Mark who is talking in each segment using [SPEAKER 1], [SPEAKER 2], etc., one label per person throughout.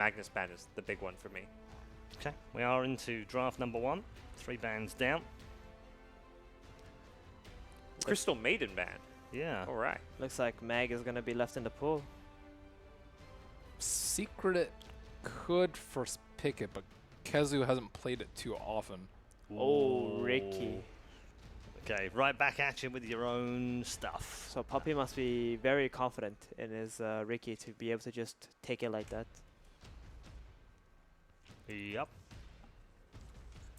[SPEAKER 1] Magnus ban is the big one for me.
[SPEAKER 2] Okay, we are into draft number 1. 3 bans down.
[SPEAKER 1] Crystal Maiden ban.
[SPEAKER 2] Yeah.
[SPEAKER 1] All right.
[SPEAKER 3] Looks like Mag is going to be left in the pool.
[SPEAKER 4] Secret could first pick it, but Kezu hasn't played it too often.
[SPEAKER 3] Oh, Ricky.
[SPEAKER 2] Okay, right back at you with your own stuff.
[SPEAKER 3] So Puppy must be very confident in his Ricky to be able to just take it like that.
[SPEAKER 2] Yep.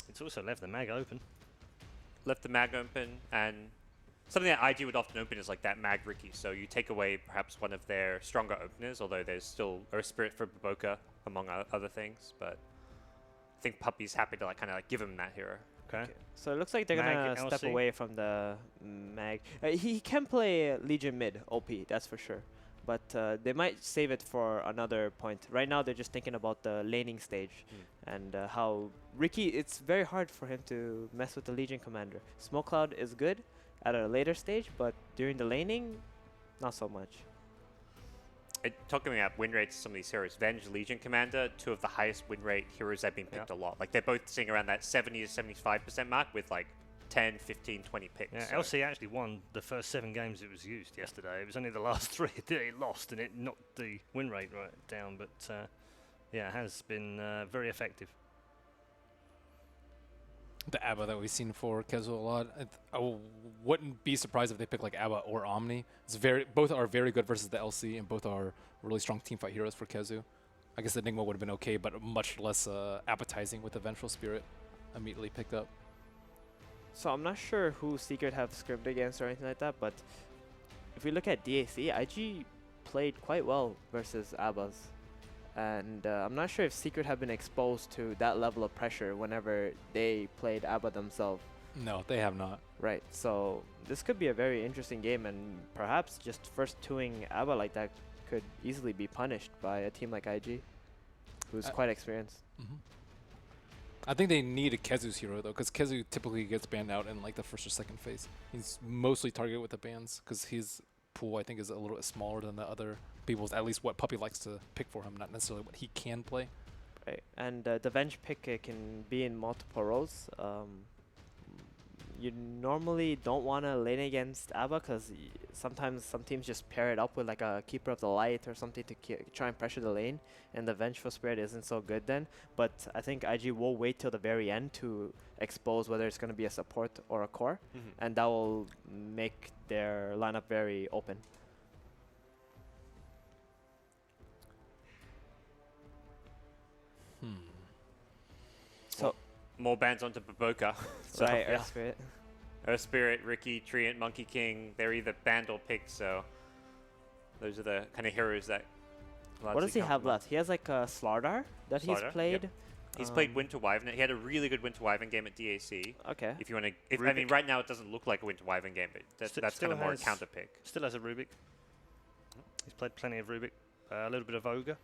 [SPEAKER 2] It's also left the mag open.
[SPEAKER 1] Left the mag open, and something that IG would often open is like that mag Ricky. So you take away perhaps one of their stronger openers, although there's still a spirit for Baboka among other things. But I think Puppy's happy to like kind of like give him that hero.
[SPEAKER 2] Okay.
[SPEAKER 3] So it looks like they're
[SPEAKER 2] Mag,
[SPEAKER 3] going to step
[SPEAKER 2] LC.
[SPEAKER 3] away from the Mag. He can play Legion mid, OP, that's for sure. But they might save it for another point. Right now, they're just thinking about the laning stage and how Ricky, it's very hard for him to mess with the Legion commander. Smoke Cloud is good at a later stage, but during the laning, not so much.
[SPEAKER 1] Talking about win rates of some of these heroes, Venge, Legion Commander, 2 of the highest win rate heroes that have been picked a lot. Like they're both sitting around that 70 to 75% mark with like 10, 15, 20 picks.
[SPEAKER 2] Yeah,
[SPEAKER 1] so.
[SPEAKER 2] LC actually won the first 7 games it was used yesterday. It was only the last 3 that it lost, and it knocked the win rate right down. But yeah, it has been very effective.
[SPEAKER 4] The ABBA that we've seen for Kezu a lot. I wouldn't be surprised if they pick like ABBA or Omni. Both are very good versus the LC, and both are really strong teamfight heroes for Kezu. I guess Enigma would have been okay, but much less appetizing with the Vengeful Spirit immediately picked up.
[SPEAKER 3] So I'm not sure who Secret have scrimed against or anything like that, but if we look at DAC, IG played quite well versus Abbas. And I'm not sure if Secret have been exposed to that level of pressure whenever they played ABBA themselves.
[SPEAKER 4] No, they have not.
[SPEAKER 3] Right, so this could be a very interesting game, and perhaps just first 2ing ABBA like that could easily be punished by a team like IG, who's quite experienced.
[SPEAKER 4] I think they need a Kezu's hero, though, because Kezu typically gets banned out in like the first or second phase. He's mostly targeted with the bans, because his pool, I think, is a little bit smaller than the other people's, at least what Puppy likes to pick for him, not necessarily what he can play.
[SPEAKER 3] Right, and the Venge pick can be in multiple roles. You normally don't want to lane against ABBA because sometimes some teams just pair it up with like a Keeper of the Light or something to try and pressure the lane, and the Vengeful Spirit isn't so good then. But I think IG will wait till the very end to expose whether it's going to be a support or a core, and that will make their lineup very open. So
[SPEAKER 1] More bans onto Baboka.
[SPEAKER 3] so right, Earth Spirit.
[SPEAKER 1] Earth Spirit, Ricky, Treant, Monkey King, they're either banned or picked, so those are the kind of heroes that...
[SPEAKER 3] What does he have left? He has like a Slardar that he's played.
[SPEAKER 1] Yep. He's played Winter Wyvern. He had a really good Winter Wyvern game at DAC.
[SPEAKER 3] Okay.
[SPEAKER 1] If you want to... I mean, right now it doesn't look like a Winter Wyvern game, but that's kind of more a counter pick.
[SPEAKER 2] Still has a Rubik. He's played plenty of Rubik. A little bit of Ogre.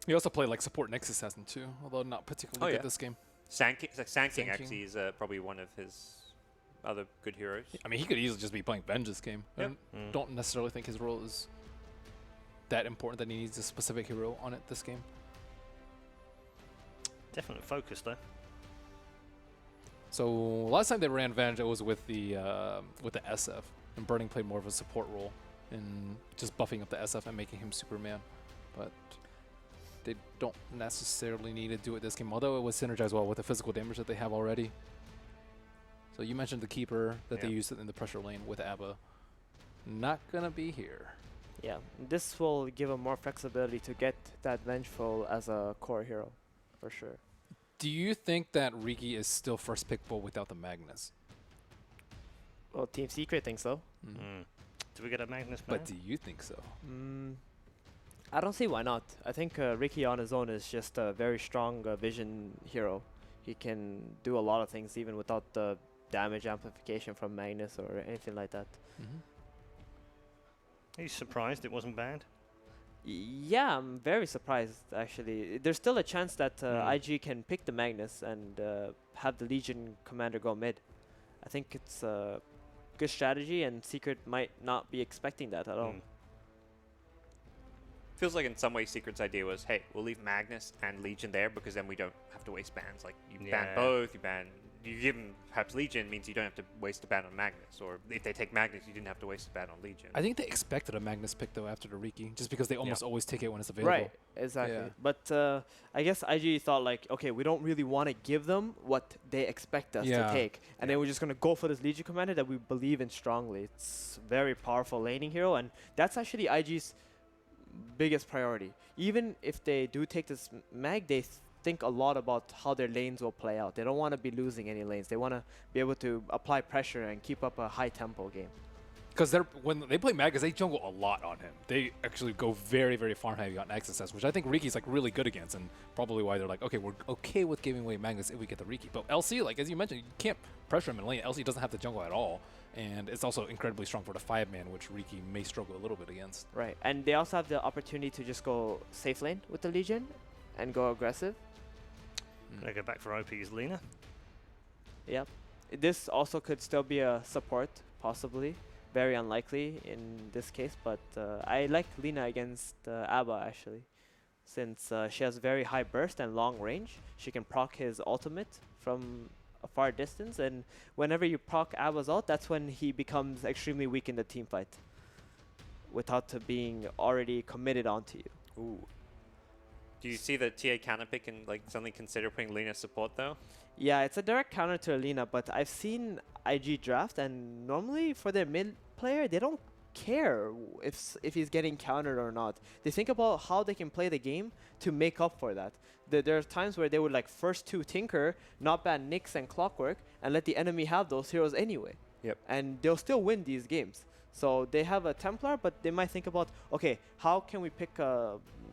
[SPEAKER 4] He also played like support Nexus Assassin too, although not particularly good this game.
[SPEAKER 1] Sand King actually is probably one of his other good heroes.
[SPEAKER 4] I mean, he could easily just be playing Venge this game.
[SPEAKER 1] Yep.
[SPEAKER 4] I don't necessarily think his role is that important that he needs a specific hero on it this game.
[SPEAKER 2] Definite focus though.
[SPEAKER 4] So last time they ran Venge, it was with the SF, and Burning played more of a support role in just buffing up the SF and making him Superman. But they don't necessarily need to do it this game, although it was synergized well with the physical damage that they have already. So you mentioned the Keeper that they used in the pressure lane with ABBA. Not gonna be here.
[SPEAKER 3] Yeah, this will give him more flexibility to get that Vengeful as a core hero, for sure.
[SPEAKER 4] Do you think that Riki is still first pickable without the Magnus?
[SPEAKER 3] Well, Team Secret thinks so.
[SPEAKER 2] Do we get a Magnus ban?
[SPEAKER 4] But do you think so?
[SPEAKER 3] I don't see why not. I think Ricky on his own is just a very strong vision hero. He can do a lot of things even without the damage amplification from Magnus or anything like that.
[SPEAKER 2] He's surprised it wasn't banned.
[SPEAKER 3] Yeah, I'm very surprised actually. There's still a chance that IG can pick the Magnus and have the Legion commander go mid. I think it's good strategy, and Secret might not be expecting that at all.
[SPEAKER 1] Feels like in some ways Secret's idea was, hey, we'll leave Magnus and Legion there because then we don't have to waste bans. Like, you ban both, you give them perhaps Legion means you don't have to waste a ban on Magnus, or if they take Magnus, you didn't have to waste a ban on Legion.
[SPEAKER 4] I think they expected a Magnus pick though after the Riki, just because they almost always take it when it's available.
[SPEAKER 3] Right, exactly.
[SPEAKER 4] Yeah.
[SPEAKER 3] But I guess IG thought like, okay, we don't really want to give them what they expect us to take, and then we're just gonna go for this Legion commander that we believe in strongly. It's very powerful laning hero, and that's actually IG's biggest priority. Even if they do take this mag, they think a lot about how their lanes will play out. They don't want to be losing any lanes. They want to be able to apply pressure and keep up a high tempo game.
[SPEAKER 4] Because when they play Magnus, they jungle a lot on him. They actually go very, very farm heavy on XSS, which I think Riki's like really good against, and probably why they're like, okay, we're okay with giving away Magnus if we get the Riki. But LC, like as you mentioned, you can't pressure him in lane. LC doesn't have the jungle at all, and it's also incredibly strong for the 5-man, which Riki may struggle a little bit against.
[SPEAKER 3] Right, and they also have the opportunity to just go safe lane with the Legion and go aggressive.
[SPEAKER 2] Gonna go back for OP's Lina.
[SPEAKER 3] Yep. This also could still be a support, possibly. Very unlikely in this case, but I like Lina against Abba actually, since she has very high burst and long range. She can proc his ultimate from a far distance, and whenever you proc Abba's ult, that's when he becomes extremely weak in the team fight, without being already committed onto you.
[SPEAKER 1] Ooh. Do you see the TA counter pick and like suddenly consider putting Lina support though?
[SPEAKER 3] Yeah, it's a direct counter to Lina, but I've seen IG draft, and normally for their mid player, they don't care if he's getting countered or not. They think about how they can play the game to make up for that. There's times where they would like first two Tinker, not ban Nyx and Clockwork, and let the enemy have those heroes anyway.
[SPEAKER 1] Yep.
[SPEAKER 3] And they'll still win these games. So they have a Templar, but they might think about, okay, how can we pick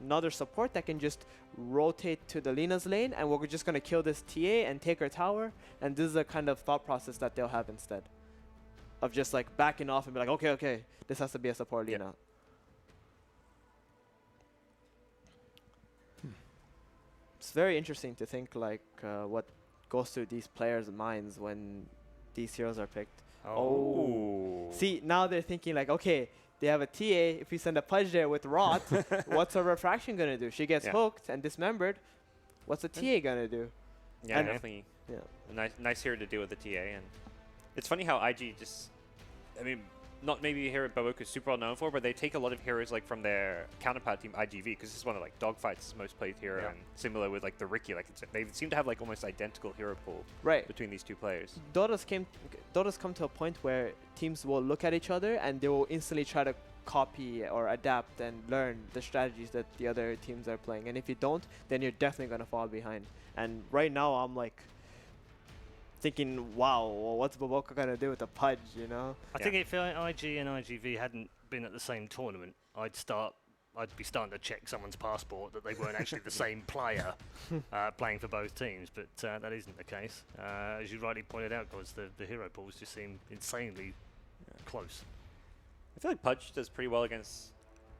[SPEAKER 3] another support that can just rotate to the Lina's lane, and we're just going to kill this TA and take her tower? And this is the kind of thought process that they'll have instead of just like backing off and be like, okay, this has to be a support Lina. It's very interesting to think like what goes through these players' minds when these heroes are picked.
[SPEAKER 1] Oh.
[SPEAKER 3] See, now they're thinking like, okay, they have a TA. If we send a Pudge there with Rot, what's her refraction going to do? She gets hooked and dismembered. What's a TA going to do?
[SPEAKER 1] Yeah, definitely. Yeah. Nice hero to deal with the TA. And it's funny how IG just, I mean, not maybe a hero Bawoka's super well known for, but they take a lot of heroes like from their counterpart team IGV, because this is one of like Dogfight's most played hero, and similar with like the Riki. Like they seem to have like almost identical hero pool between these two players. Dota's
[SPEAKER 3] come to a point where teams will look at each other and they will instantly try to copy or adapt and learn the strategies that the other teams are playing. And if you don't, then you're definitely going to fall behind. And right now I'm like thinking, wow, well, what's Bawoka going to do with the Pudge, you know?
[SPEAKER 2] I think if IG and IGV hadn't been at the same tournament, I'd be starting to check someone's passport that they weren't actually the same player playing for both teams, but that isn't the case. As you rightly pointed out, because the hero pools just seem insanely close.
[SPEAKER 1] I feel like Pudge does pretty well against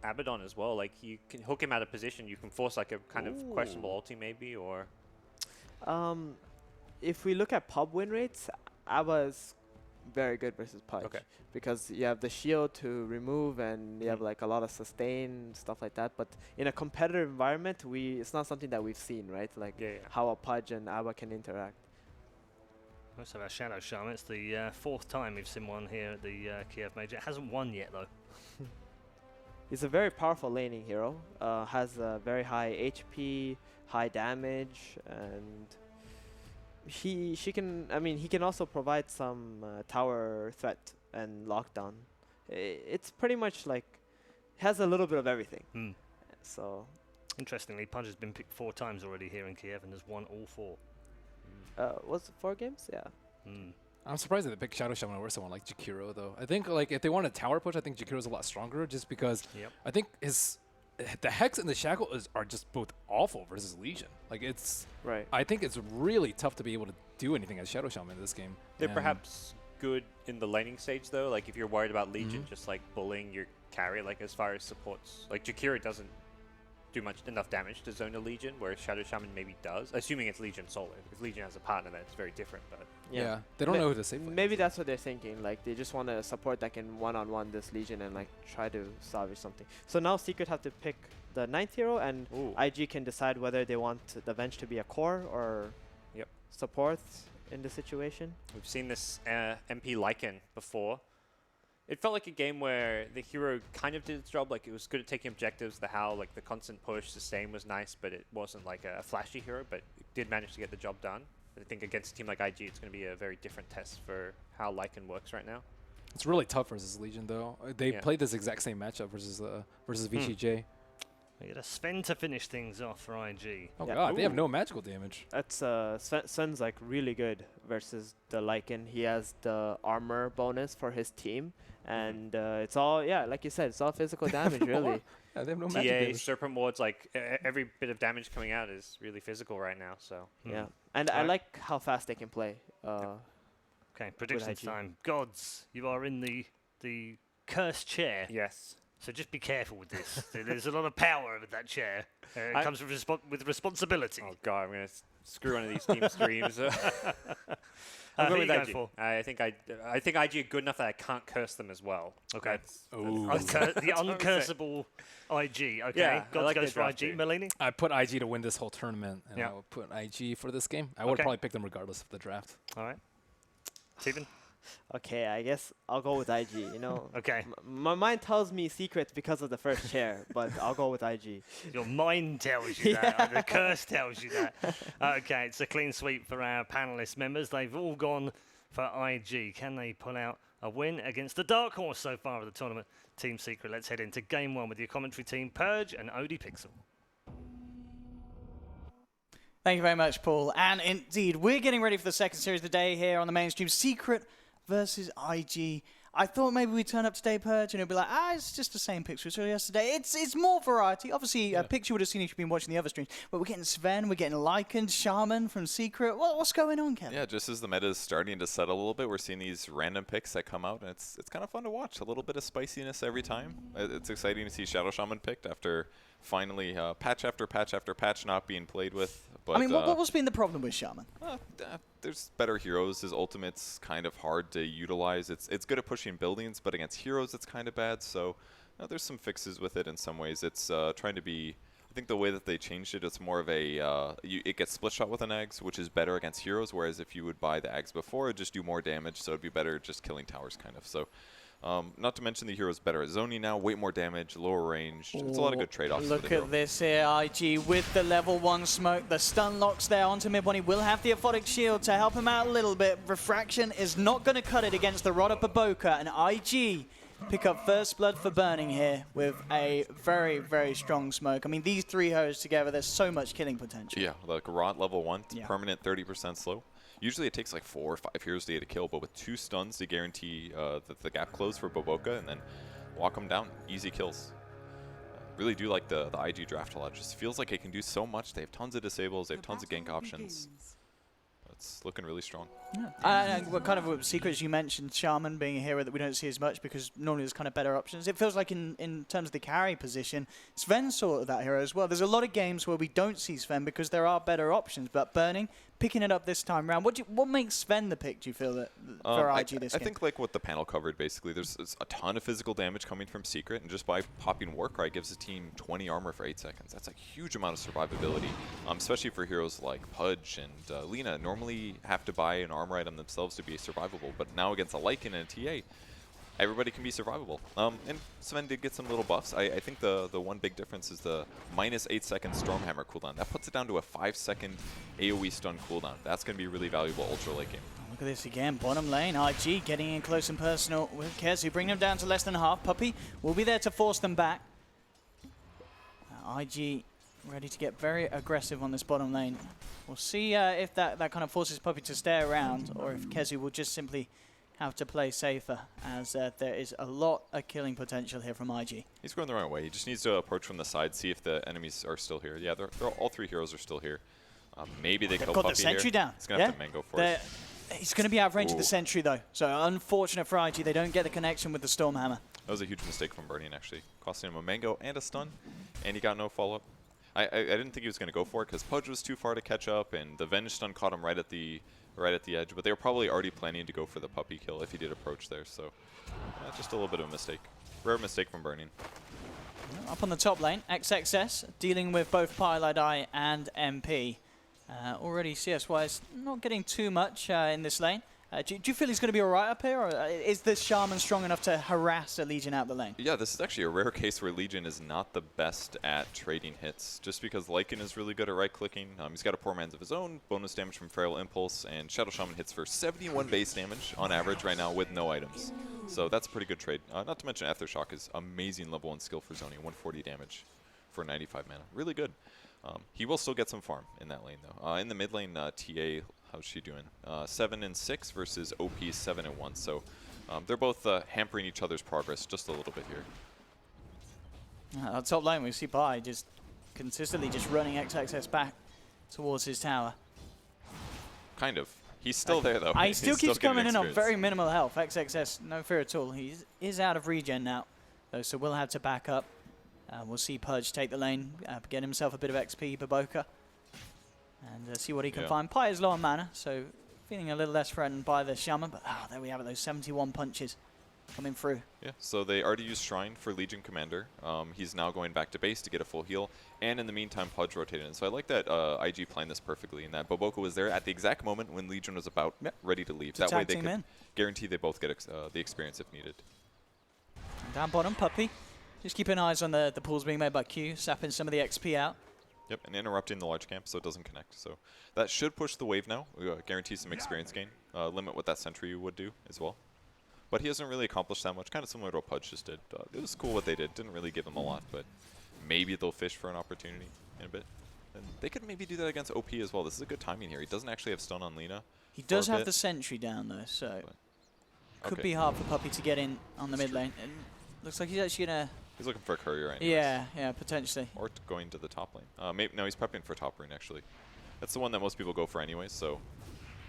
[SPEAKER 1] Abaddon as well. Like, you can hook him out of position, you can force like a kind of questionable ulti maybe, or...
[SPEAKER 3] if we look at pub win rates, Abba is very good versus Pudge.
[SPEAKER 1] Okay.
[SPEAKER 3] Because you have the shield to remove, and you have like a lot of sustain, stuff like that. But in a competitive environment, it's not something that we've seen, right? Like how a Pudge and Abba can interact.
[SPEAKER 2] We also have our Shadow Shaman. It's the fourth time we've seen one here at the Kiev Major. It hasn't won yet though.
[SPEAKER 3] He's a very powerful laning hero. Has a very high HP, high damage, and he can also provide some tower threat and lockdown. It's pretty much like has a little bit of everything. So
[SPEAKER 2] interestingly, Pudge has been picked 4 times already here in Kiev and has won all 4.
[SPEAKER 3] Was it 4 games? Yeah.
[SPEAKER 4] I'm surprised that they picked Shadow Shaman over someone like Jakiro though. I think like if they want a tower push, I think Jakiro's a lot stronger, just because I think the Hex and the Shackle are just both awful versus Legion. Like it's I think it's really tough to be able to do anything as Shadow Shaman in this game.
[SPEAKER 1] They're perhaps good in the laning stage though. Like if you're worried about Legion just like bullying your carry, like as far as supports, like Jakiro doesn't do enough damage to zone a Legion, whereas Shadow Shaman maybe does, assuming it's Legion solo. If Legion has a partner, then it's very different. But
[SPEAKER 4] Yeah, they don't know who to save.
[SPEAKER 3] Maybe that's what they're thinking. Like they just want to support that can one-on-one this Legion and like try to salvage something. So now Secret have to pick the 9th hero, and IG can decide whether they want the Venge to be a core or support in the situation.
[SPEAKER 1] We've seen this MP Lycan before. It felt like a game where the hero kind of did its job. Like it was good at taking objectives. The Howl, like the constant push, sustain was nice, but it wasn't like a flashy hero. But it did manage to get the job done. I think against a team like IG, it's going to be a very different test for how Lycan works right now.
[SPEAKER 4] It's really tough versus Legion, though. They played this exact same matchup versus Vici J.
[SPEAKER 2] We get a Sven to finish things off for IG.
[SPEAKER 4] Oh god, they have no magical damage.
[SPEAKER 3] That's Sven's like really good versus the Lycan. He has the armor bonus for his team, and it's all like you said, it's all physical damage really.
[SPEAKER 4] Yeah, they have no
[SPEAKER 1] TA,
[SPEAKER 4] magic damage.
[SPEAKER 1] Serpent Wards, like every bit of damage coming out is really physical right now. So
[SPEAKER 3] yeah, and I like how fast they can play.
[SPEAKER 2] Okay, predictions time. Gods, you are in the cursed chair.
[SPEAKER 1] Yes.
[SPEAKER 2] So just be careful with this. There's a lot of power with that chair. It comes with responsibility.
[SPEAKER 1] Oh god, I'm gonna screw one of these team streams.
[SPEAKER 2] Who
[SPEAKER 1] I'm
[SPEAKER 2] are
[SPEAKER 1] going
[SPEAKER 2] you
[SPEAKER 1] with IG.
[SPEAKER 2] going for?
[SPEAKER 1] I think IG are good enough that I can't curse them as well.
[SPEAKER 2] Okay.
[SPEAKER 1] The
[SPEAKER 2] uncursable IG. Okay.
[SPEAKER 1] Yeah,
[SPEAKER 2] God
[SPEAKER 1] like
[SPEAKER 2] goes
[SPEAKER 1] their
[SPEAKER 2] for
[SPEAKER 1] draft
[SPEAKER 2] IG.
[SPEAKER 1] here.
[SPEAKER 2] Melanie?
[SPEAKER 4] I put IG to win this whole tournament, and I would put IG for this game. I would probably pick them regardless of the draft.
[SPEAKER 2] All right. Steven?
[SPEAKER 3] Okay, I guess I'll go with IG. You know.
[SPEAKER 2] Okay.
[SPEAKER 3] My mind tells me Secret because of the first chair, but I'll go with IG.
[SPEAKER 2] Your mind tells you that. The curse tells you that. Okay, it's a clean sweep for our panelist members. They've all gone for IG. Can they pull out a win against the dark horse so far of the tournament? Team Secret, let's head into game 1 with your commentary team, Purge and Odie Pixel.
[SPEAKER 5] Thank you very much, Paul. And indeed, we're getting ready for the second series of the day here on the mainstream. Secret versus IG. I thought maybe we'd turn up today, Purge, and it'd be like, it's just the same picture as yesterday. It's more variety. Obviously, a picture you would have seen if you've been watching the other streams. But we're getting Sven, we're getting Lycan, Shaman from Secret. What's going on, Kevin?
[SPEAKER 6] Yeah, just as the meta is starting to settle a little bit, we're seeing these random picks that come out, and it's kind of fun to watch. A little bit of spiciness every time. It's exciting to see Shadow Shaman picked after finally patch after patch after patch not being played with. But,
[SPEAKER 5] I mean, what's been the problem with Shaman?
[SPEAKER 6] There's better heroes. His ultimate's kind of hard to utilize. It's good at pushing buildings, but against heroes it's kind of bad. So there's some fixes with it in some ways. It's trying to be... I think the way that they changed it, it's more of a... it gets split shot with an Ags, which is better against heroes, whereas if you would buy the Ags before, it'd just do more damage, so it'd be better just killing towers, kind of. So... not to mention the hero's better at zoning now, way more damage, lower range. It's a lot of good trade-offs.
[SPEAKER 5] Look at this here, IG with the level 1 smoke. The stun locks there onto mid one. He will have the Aphotic Shield to help him out a little bit. Refraction is not going to cut it against the Rod of Baboka, and IG pick up first blood for Burning here with a very, very strong smoke. I mean, these three heroes together, there's so much killing potential.
[SPEAKER 6] Yeah, like Rod level 1, it's permanent 30% slow. Usually it takes like 4 or 5 heroes to get a kill, but with 2 stuns to guarantee that the gap close for Baboka and then walk them down. Easy kills. Really do like the IG draft a lot. It just feels like it can do so much. They have tons of disables. They have tons of gank options. It's looking really strong.
[SPEAKER 5] Yeah. What kind of secrets you mentioned, Shaman being a hero that we don't see as much because normally there's kind of better options. It feels like in terms of the carry position, Sven's sort of that hero as well. There's a lot of games where we don't see Sven because there are better options, but Burning, picking it up this time around. What makes Sven the pick, do you feel, that for IG this game?
[SPEAKER 6] I think like what the panel covered, basically, there's a ton of physical damage coming from Secret, and just by popping Warcry gives the team 20 armor for 8 seconds. That's a huge amount of survivability, especially for heroes like Pudge and Lina. Normally have to buy an armor item themselves to be survivable, but now against a Lycan and a TA, everybody can be survivable. And Sven did get some little buffs. I think the one big difference is the -8 second Stormhammer cooldown. That puts it down to a 5-second AoE stun cooldown. That's going to be really valuable ultra late game.
[SPEAKER 5] Look at this again, bottom lane, IG getting in close and personal with Kezu, bring them down to less than half. Puppey will be there to force them back. IG ready to get very aggressive on this bottom lane. We'll see if that kind of forces Puppey to stay around, or if Kezu will just simply have to play safer, as there is a lot of killing potential here from IG.
[SPEAKER 6] He's going the wrong way. He just needs to approach from the side, see if the enemies are still here. Yeah, all 3 heroes are still here. Maybe they kill Puppey here.
[SPEAKER 5] Got the sentry down.
[SPEAKER 6] He's going to have to mango for it.
[SPEAKER 5] He's going to be out of range of the sentry, though. So unfortunate for IG. They don't get the connection with the Stormhammer.
[SPEAKER 6] That was a huge mistake from Burning, actually. Costing him a mango and a stun, and he got no follow-up. I didn't think he was going to go for it because Pudge was too far to catch up, and the Venge stun caught him right at the edge. But they were probably already planning to go for the puppy kill if he did approach there. So just a little bit of a mistake. Rare mistake from Burning.
[SPEAKER 5] Up on the top lane, XXS dealing with both Pilot and MP. Already CS-wise not getting too much in this lane. Do you feel he's going to be alright up here, or is this Shaman strong enough to harass a Legion out the lane?
[SPEAKER 6] Yeah, this is actually a rare case where Legion is not the best at trading hits, just because Lycan is really good at right-clicking. He's got a poor man's of his own, bonus damage from Feral Impulse, and Shadow Shaman hits for 71 base damage on average right now with no items. So that's a pretty good trade. Not to mention Aethershock is amazing level 1 skill for zoning, 140 damage for 95 mana. Really good. He will still get some farm in that lane, though. In the mid lane, TA, how's she doing? 7 and 6 versus OP 7 and 1. So they're both hampering each other's progress just a little bit here.
[SPEAKER 5] On top lane, we see Pi just consistently just running XXS back towards his tower.
[SPEAKER 6] Kind of. He's still there, though.
[SPEAKER 5] He still keeps coming in on
[SPEAKER 6] experience.
[SPEAKER 5] very minimal health. XXS, no fear at all. He is out of regen now, though, so we'll have to back up. We'll see Pudge take the lane, get himself a bit of XP, Baboka, and see what he can find. Pi is low on mana, so feeling a little less threatened by the Shaman, but there we have it, those 71 punches coming through.
[SPEAKER 6] Yeah, so they already used Shrine for Legion Commander. He's now going back to base to get a full heal, and in the meantime, Pudge rotated in. So I like that IG planned this perfectly, and that Baboka was there at the exact moment when Legion was about ready to leave. That way they could guarantee they both get the experience if needed.
[SPEAKER 5] Down bottom, Puppy. Just keeping eyes on the pools being made by Q, sapping some of the XP out.
[SPEAKER 6] Yep, and interrupting the large camp so it doesn't connect. So that should push the wave now, guarantee some experience gain, limit what that sentry would do as well. But he hasn't really accomplished that much, kind of similar to what Pudge just did. It was cool what they did, didn't really give him a lot, but maybe they'll fish for an opportunity in a bit. And they could maybe do that against OP as well. This is a good timing here. He doesn't actually have stun on Lina.
[SPEAKER 5] He does have the sentry down though, so could be hard for Puppy to get in on the mid lane. And looks like he's actually going to...
[SPEAKER 6] He's looking for a courier anyways.
[SPEAKER 5] Yeah, potentially.
[SPEAKER 6] Or going to the top lane. No, he's prepping for top rune, actually. That's the one that most people go for anyways, so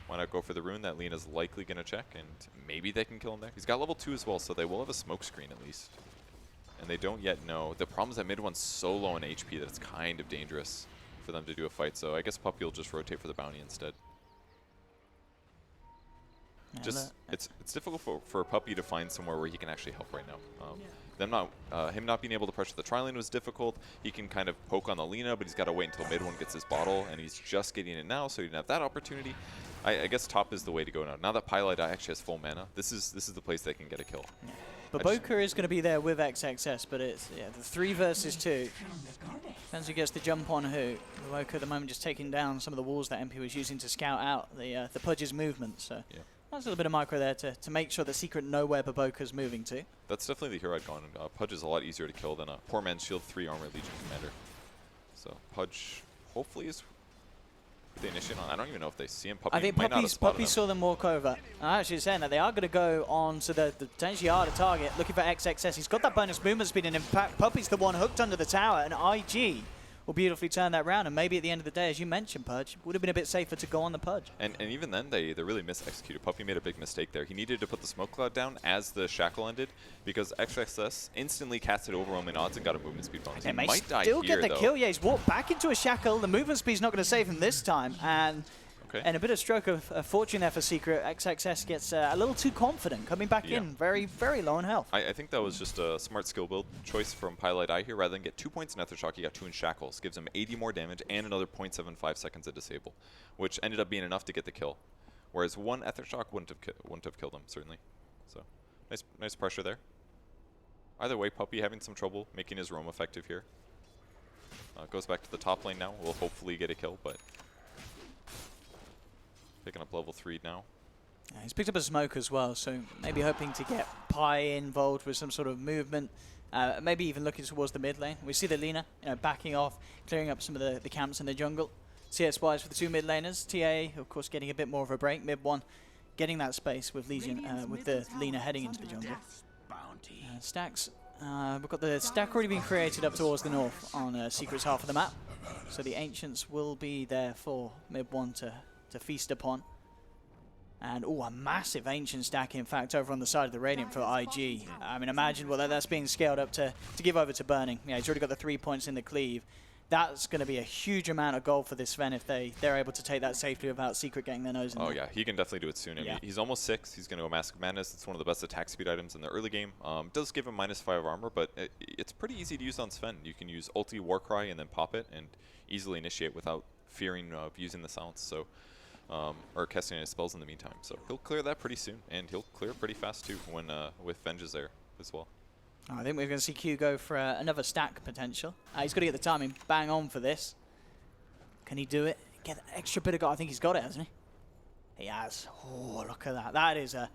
[SPEAKER 6] why not go for the rune that Lina's likely going to check, and maybe they can kill him there. He's got level 2 as well, so they will have a smoke screen at least. And they don't yet know. The problem is that mid one's so low in HP that it's kind of dangerous for them to do a fight, so I guess Puppy will just rotate for the bounty instead. Yeah, it's difficult for Puppy to find somewhere where he can actually help right now. Him not being able to pressure the tri-lane was difficult. He can kind of poke on the Lina, but he's got to wait until mid one gets his bottle, and he's just getting it now, so he didn't have that opportunity. I guess top is the way to go now. Now that Pilot actually has full mana, this is the place they can get a kill.
[SPEAKER 5] Yeah. Baboka is going to be there with XXS, but it's the 3 versus 2. Depends who gets the jump on who. Baboka at the moment just taking down some of the walls that MP was using to scout out the Pudge's movement. So. Yeah. That's a little bit of micro there to make sure the Secret know where Baboka's moving to.
[SPEAKER 6] That's definitely the hero I'd gone. Pudge is a lot easier to kill than a poor man's shield 3 armor Legion Commander. So Pudge hopefully is the initiate on. I don't even know if they see him. Puppy
[SPEAKER 5] I think Puppy saw them walk over. I'm actually saying that they are going to go on to the potentially harder target, looking for XXS. He's got that bonus movement speed, and in fact, Puppy's the one hooked under the tower, and IG will beautifully turn that round, and maybe at the end of the day, as you mentioned, Pudge, would have been a bit safer to go on the Pudge. And
[SPEAKER 6] even then, they really mis-executed. Puppy made a big mistake there. He needed to put the smoke cloud down as the shackle ended, because XXS instantly casted overwhelming odds and got a movement speed bonus. He might die here,
[SPEAKER 5] still get the kill. Yeah, he's walked back into a shackle. The movement speed's not going to save him this time, and a bit of stroke of fortune there for Secret. XXS gets a little too confident, coming back in very, very low on health.
[SPEAKER 6] I think that was just a smart skill build choice from Pilot here. Rather than get 2 points in Aethershock, he got 2 in Shackles. Gives him 80 more damage and another 0.75 seconds of disable, which ended up being enough to get the kill. Whereas 1 Aethershock wouldn't have killed him, certainly. So nice pressure there. Either way, Puppy having some trouble making his roam effective here. Goes back to the top lane now. We'll hopefully get a kill, but picking up level 3 now.
[SPEAKER 5] Yeah, he's picked up a smoke as well, so maybe hoping to get Pi involved with some sort of movement. Maybe even looking towards the mid lane. We see the Lina backing off, clearing up some of the camps in the jungle. CS-wise for the 2 mid laners. TA, of course, getting a bit more of a break. Mid one getting that space with Legion, with the Lina heading into the jungle. Stacks. We've got the stack already being created up towards the north on Secret's half of the map. So the Ancients will be there for mid one to feast upon. And a massive Ancient stack, in fact, over on the side of the Radiant for IG. I mean, imagine that's being scaled up to give over to Burning. Yeah, he's already got the 3 points in the cleave. that's going to be a huge amount of gold for this Sven if they're able to take that safely without Secret getting their nose in
[SPEAKER 6] Oh
[SPEAKER 5] there.
[SPEAKER 6] yeah, he can definitely do it soon. I mean, he's almost 6. He's going to go Mask of Madness. It's one of the best attack speed items in the early game. Does give him -5 armor, but it's pretty easy to use on Sven. You can use ulti Warcry and then pop it and easily initiate without fearing of using the silence. So, or casting any spells in the meantime. So he'll clear that pretty soon, and he'll clear it pretty fast too when with Vengeance there as well.
[SPEAKER 5] I think we're going to see Q go for another stack potential. He's got to get the timing bang on for this. Can he do it? Get that extra bit of gold. I think he's got it, hasn't he? He has. Oh, look at that.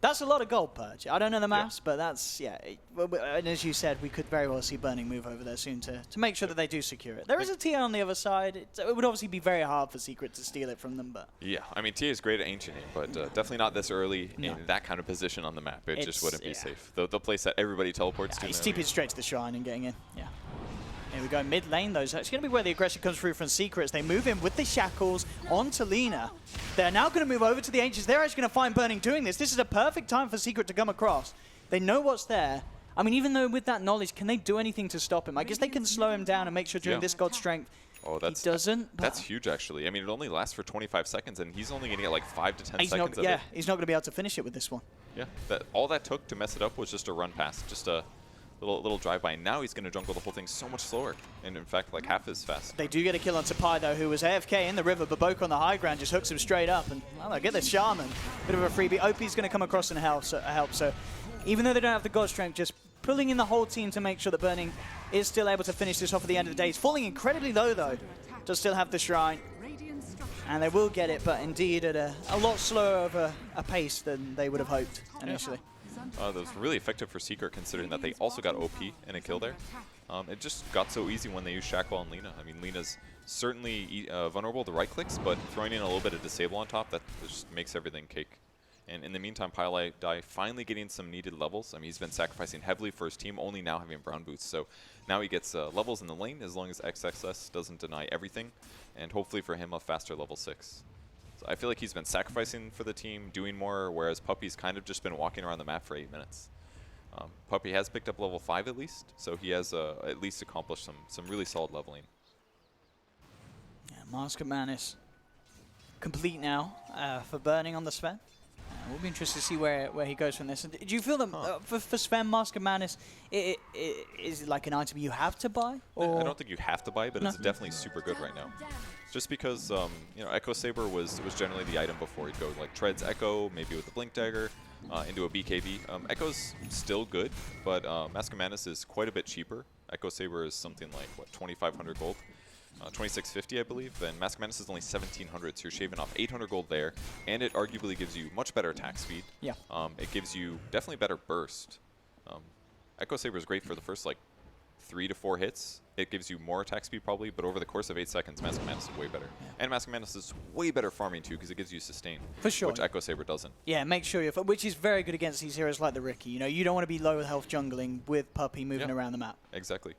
[SPEAKER 5] That's a lot of gold, Purge. I don't know the maths, but that's, yeah. And as you said, we could very well see Burning move over there soon to make sure that they do secure it. There is a TA on the other side. It would obviously be very hard for Secret to steal it from them, but...
[SPEAKER 6] Yeah, I mean, TA is great at Ancient Aim, but definitely not this early in that kind of position on the map. It just wouldn't be safe. The place that everybody teleports to.
[SPEAKER 5] He's TP'd straight to the shrine and getting in, yeah. Here we go, mid lane though. It's actually going to be where the aggression comes through from Secret as they move in with the shackles onto Lina. They're now going to move over to the Ancients. They're actually going to find Burning doing this. This is a perfect time for Secret to come across. They know what's there. I mean, even though with that knowledge, can they do anything to stop him? I guess they can slow him down and make sure during this God Strength
[SPEAKER 6] he doesn't. That's huge, actually. I mean, it only lasts for 25 seconds, and he's only going to get like 5 to 10 seconds of it.
[SPEAKER 5] He's not going to be able to finish it with this one.
[SPEAKER 6] Yeah, all that took to mess it up was just a run past, just a little drive-by. Now he's going to jungle the whole thing so much slower, and in fact, like half as fast.
[SPEAKER 5] They do get a kill on Tapai, though, who was AFK in the river, but Boca on the high ground just hooks him straight up, and well, they get the Shaman. Bit of a freebie. OP's going to come across and help, so even though they don't have the God Strength, just pulling in the whole team to make sure that Burning is still able to finish this off at the end of the day. He's falling incredibly low, though. Does still have the Shrine, and they will get it, but indeed at a lot slower of a pace than they would have hoped initially.
[SPEAKER 6] That was really effective for Secret, considering that they also got OP and a kill there. It just got so easy when they used Shackle on Lina. I mean, Lina's certainly vulnerable to right clicks, but throwing in a little bit of Disable on top, that just makes everything cake. And in the meantime, Dai finally getting some needed levels. I mean, he's been sacrificing heavily for his team, only now having brown boots. So now he gets levels in the lane, as long as XXS doesn't deny everything. And hopefully for him, a faster level 6. I feel like he's been sacrificing for the team, doing more, whereas Puppy's kind of just been walking around the map for 8 minutes. Puppy has picked up level 5 at least, so he has at least accomplished some really solid leveling.
[SPEAKER 5] Yeah, Mask of Madness complete now for Burning on the Sven. We'll be interested to see where he goes from this. And do you feel that for Sven, Mask of Madness, is it like an item you have to buy? Or?
[SPEAKER 6] I don't think you have to buy it, but it's definitely super good right now. Just because you know, Echo Saber was generally the item before. You'd go like Treads Echo, maybe with the Blink Dagger, into a BKB. Echo's still good, but Mask of Madness is quite a bit cheaper. Echo Saber is something like, what, 2,500 gold? 2,650, I believe, and Mask of Madness is only 1,700, so you're shaving off 800 gold there, and it arguably gives you much better attack speed.
[SPEAKER 5] Yeah.
[SPEAKER 6] It gives you definitely better burst. Echo Saber is great for the first like 3 to 4 hits. It gives you more attack speed probably, but over the course of 8 seconds, Mask of Madness is way better. Yeah. And Mask of Madness is way better farming too, because it gives you sustain.
[SPEAKER 5] For sure.
[SPEAKER 6] Which Echo Saber doesn't.
[SPEAKER 5] Yeah, make sure you're, which is very good against these heroes like the Riki. You know, you don't want to be low health jungling with Puppy moving around the map.
[SPEAKER 6] Exactly.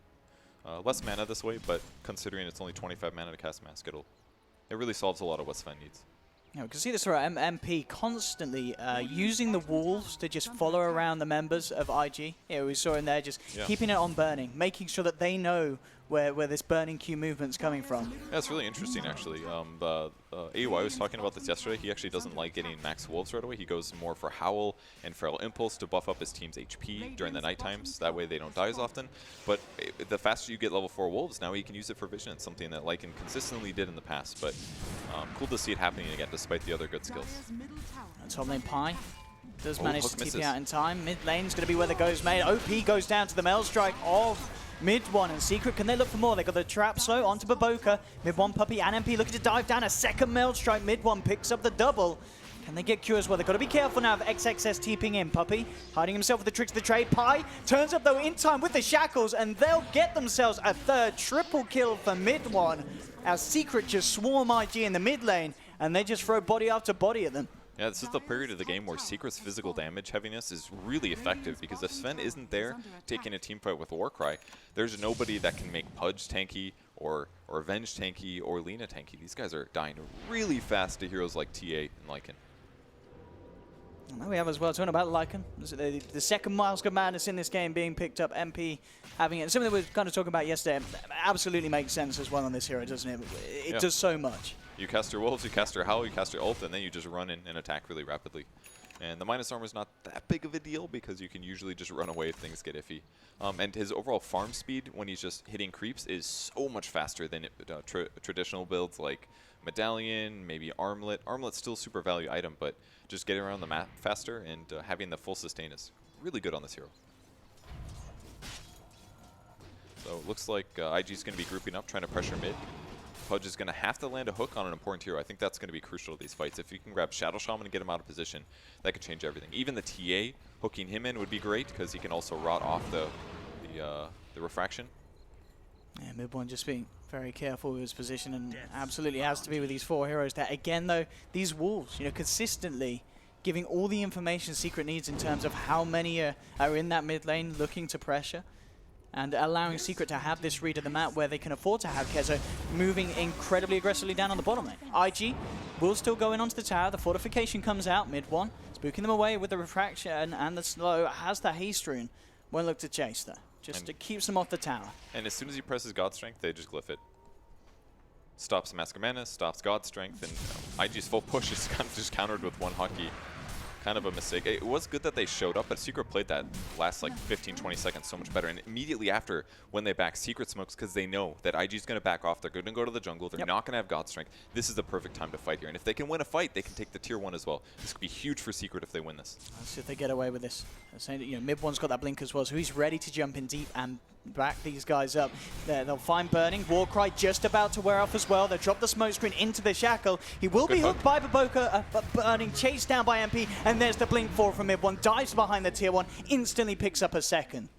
[SPEAKER 6] Less mana this way, but considering it's only 25 mana to cast Mask, it really solves a lot of what Sven needs.
[SPEAKER 5] Yeah, we can see this for MP constantly using the wolves to just follow around the members of IG. Yeah, we saw in there just keeping it on Burning, making sure that they know where this Burning Q movement's coming from.
[SPEAKER 6] Yeah, it's really interesting actually. AUI was talking about this yesterday. He actually doesn't like getting max wolves right away. He goes more for Howl and Feral Impulse to buff up his team's HP during the night times. That way they don't die as often. But the faster you get level 4 wolves, now he can use it for vision. It's something that Lycan consistently did in the past, but cool to see it happening again despite the other good skills.
[SPEAKER 5] Top lane Pi does manage to TP out in time. Mid lane's going to be where the go's made. OP goes down to the Mail Strike of Mid 1 and Secret. Can they look for more? They got the trap slow onto Baboka. Mid 1 Puppy and MP looking to dive down. A second Mail Strike. Mid 1 picks up the double. Can they get Q as well? They've got to be careful now of XXS TPing in. Puppy hiding himself with the tricks of the trade. Pi turns up though in time with the shackles, and they'll get themselves a third triple kill for Mid 1 as Secret just swarm IG in the mid lane, and they just throw body after body at them.
[SPEAKER 6] Yeah, this is the period of the game where Secret's physical damage heaviness is really effective, because if Sven isn't there taking a team fight with Warcry, there's nobody that can make Pudge tanky or Venge tanky or Lina tanky. These guys are dying really fast to heroes like TA and Lycan.
[SPEAKER 5] And there we have as well, talking about Lycan. The second Mask of Madness in this game being picked up, MP having it. Something that we were kind of talking about yesterday absolutely makes sense as well on this hero, doesn't it? It does so much.
[SPEAKER 6] You cast your Wolves, you cast your Howl, you cast your ult, and then you just run in and attack really rapidly. And the minus armor is not that big of a deal because you can usually just run away if things get iffy. And his overall farm speed when he's just hitting creeps is so much faster than traditional builds like Medallion, maybe Armlet. Armlet's still super value item, but just getting around the map faster and having the full sustain is really good on this hero. So it looks like IG's going to be grouping up, trying to pressure mid. Pudge is going to have to land a hook on an important hero. I think that's going to be crucial to these fights. If you can grab Shadow Shaman and get him out of position, that could change everything. Even the TA, hooking him in would be great because he can also rot off the refraction.
[SPEAKER 5] Yeah, mid one just being very careful with his position, and absolutely has to be with these 4 heroes. That again, though, these Wolves, you know, consistently giving all the information Secret needs in terms of how many are in that mid lane looking to pressure, and allowing Secret to have this read of the map where they can afford to have Kezo moving incredibly aggressively down on the bottom lane. IG will still go in onto the tower. The fortification comes out mid one, spooking them away with the refraction and the slow. Has the haste rune. Won't look to chase though. Just it keeps them off the tower. And
[SPEAKER 6] as soon as he presses God Strength, they just glyph it. Stops Mask of Mana, stops God Strength, and IG's full push is kind of just countered with one hotkey. Kind of a mistake. It was good that they showed up, but Secret played that last like 15-20 seconds so much better. And immediately after, when they back Secret smokes, because they know that IG's going to back off, they're going to go to the jungle, they're not going to have God Strength. This is the perfect time to fight here. And if they can win a fight, they can take the tier 1 as well. This could be huge for Secret if they win this.
[SPEAKER 5] Let's see if they get away with this. Saying that, you know, mid one's got that blink as well, so he's ready to jump in deep and back these guys up. They'll find Burning. Warcry just about to wear off as well. They'll drop the smoke screen into the shackle. He will be hooked by Baboka, but Burning chased down by MP, and there's the blink 4 from mid one. Dives behind the tier 1, instantly picks up a second.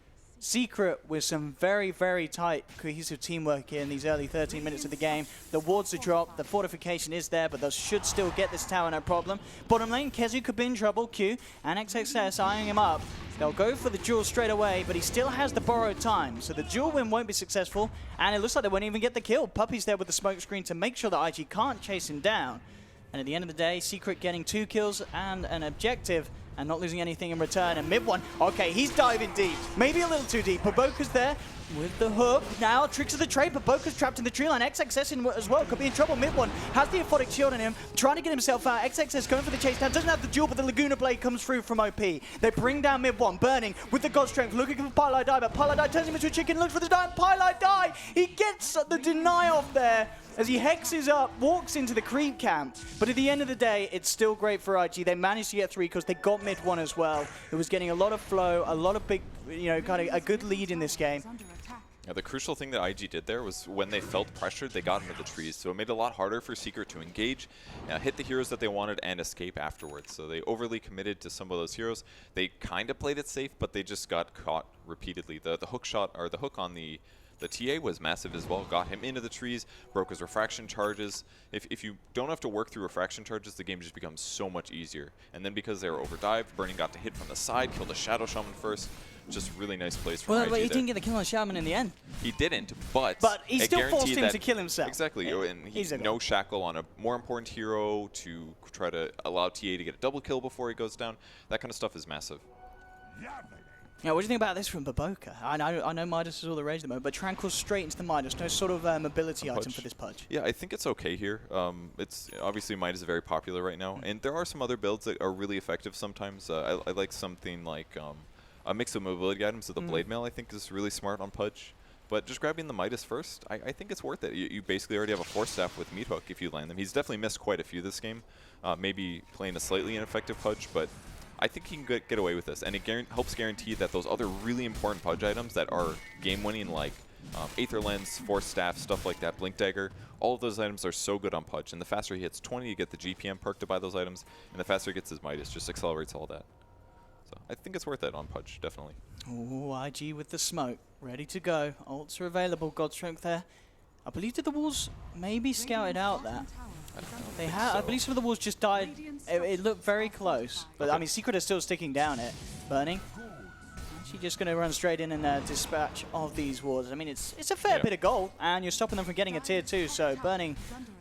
[SPEAKER 5] Secret with some very, very tight, cohesive teamwork here in these early 13 minutes of the game. The wards are dropped, the fortification is there, but they should still get this tower, no problem. Bottom lane, Kezu could be in trouble. Q and XXS eyeing him up. They'll go for the duel straight away, but he still has the borrowed time, so the duel win won't be successful, and it looks like they won't even get the kill. Puppy's there with the smoke screen to make sure that IG can't chase him down. And at the end of the day, Secret getting 2 kills and an objective, and not losing anything in return. And mid one, okay, he's diving deep. Maybe a little too deep. Baboka's there with the hook. Now, tricks of the trade. Baboka's trapped in the tree line. XXS in as well. Could be in trouble. Mid one has the aphotic shield on him, trying to get himself out. XXS going for the chase down. Doesn't have the duel, but the Laguna Blade comes through from OP. They bring down mid one. Burning with the God Strength, looking for Pylai Die, but Pylai Die turns him into a chicken, looks for the die. Pylai Die! He gets the deny off there as he hexes up, walks into the creep camp. But at the end of the day, it's still great for IG. They managed to get 3 because they got mid one as well. It was getting a lot of flow, a lot of big, you know, kind of a good lead in this game.
[SPEAKER 6] Yeah, the crucial thing that IG did there was when they felt pressured, they got into the trees. So it made it a lot harder for Secret to engage, hit the heroes that they wanted, and escape afterwards. So they overly committed to some of those heroes. They kind of played it safe, but they just got caught repeatedly. The hook shot, or the hook on the TA was massive as well, got him into the trees, broke his refraction charges. If you don't have to work through refraction charges, the game just becomes so much easier. And then because they were overdived, Burning got to hit from the side, killed the Shadow Shaman first. Just really nice plays from IG
[SPEAKER 5] Well, he
[SPEAKER 6] there.
[SPEAKER 5] didn't get the kill on Shaman in the end.
[SPEAKER 6] He didn't, but
[SPEAKER 5] he still forced him to kill himself.
[SPEAKER 6] Exactly, and he's no shackle on a more important hero to try to allow TA to get a double kill before he goes down. That kind of stuff is massive.
[SPEAKER 5] Yeah, what do you think about this from Baboka? I know Midas is all the rage at the moment, but Tranquil straight into the Midas. No sort of mobility item for this Pudge.
[SPEAKER 6] Yeah, I think it's okay here. It's obviously Midas is very popular right now, and there are some other builds that are really effective sometimes. I like something like a mix of mobility items. So the Blade Mail I think is really smart on Pudge. But just grabbing the Midas first, I think it's worth it. You basically already have a Force Staff with Meat Hook if you land them. He's definitely missed quite a few this game. Maybe playing a slightly ineffective Pudge, but I think he can get away with this, and it helps guarantee that those other really important Pudge items that are game-winning, like Aether Lens, Force Staff, stuff like that, Blink Dagger, all of those items are so good on Pudge, and the faster he hits 20, you get the GPM perk to buy those items, and the faster he gets his Midas, just accelerates all that. So I think it's worth it on Pudge, definitely.
[SPEAKER 5] Ooh, IG with the smoke, ready to go. Ults are available, God Strength there. I believe that the Wolves maybe scouted out that. They have. I believe some of the Wolves just died. It looked very close, but I mean, Secret is still sticking down it. Burning. Actually, just going to run straight in and dispatch of these wards. I mean, it's a fair bit of gold, and you're stopping them from getting a tier 2. So Burning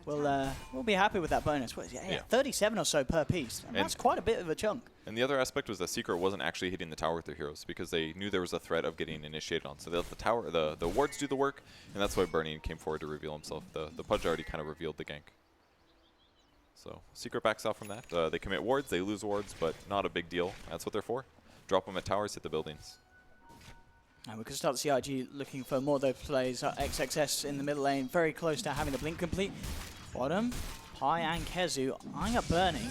[SPEAKER 5] will be happy with that bonus. What is it? Yeah, 37 or so per piece. And that's quite a bit of a chunk.
[SPEAKER 6] And the other aspect was that Secret wasn't actually hitting the tower with their heroes because they knew there was a threat of getting initiated on. So they let the tower, the wards do the work, and that's why Burning came forward to reveal himself. The Pudge already kind of revealed the gank. So Secret backs out from that. They commit wards, they lose wards, but not a big deal. That's what they're for. Drop them at towers, hit the buildings.
[SPEAKER 5] And we can start to see IG looking for more of those plays. XXS in the middle lane, very close to having the blink complete. Bottom, Pi and Kezu eyeing up Burning.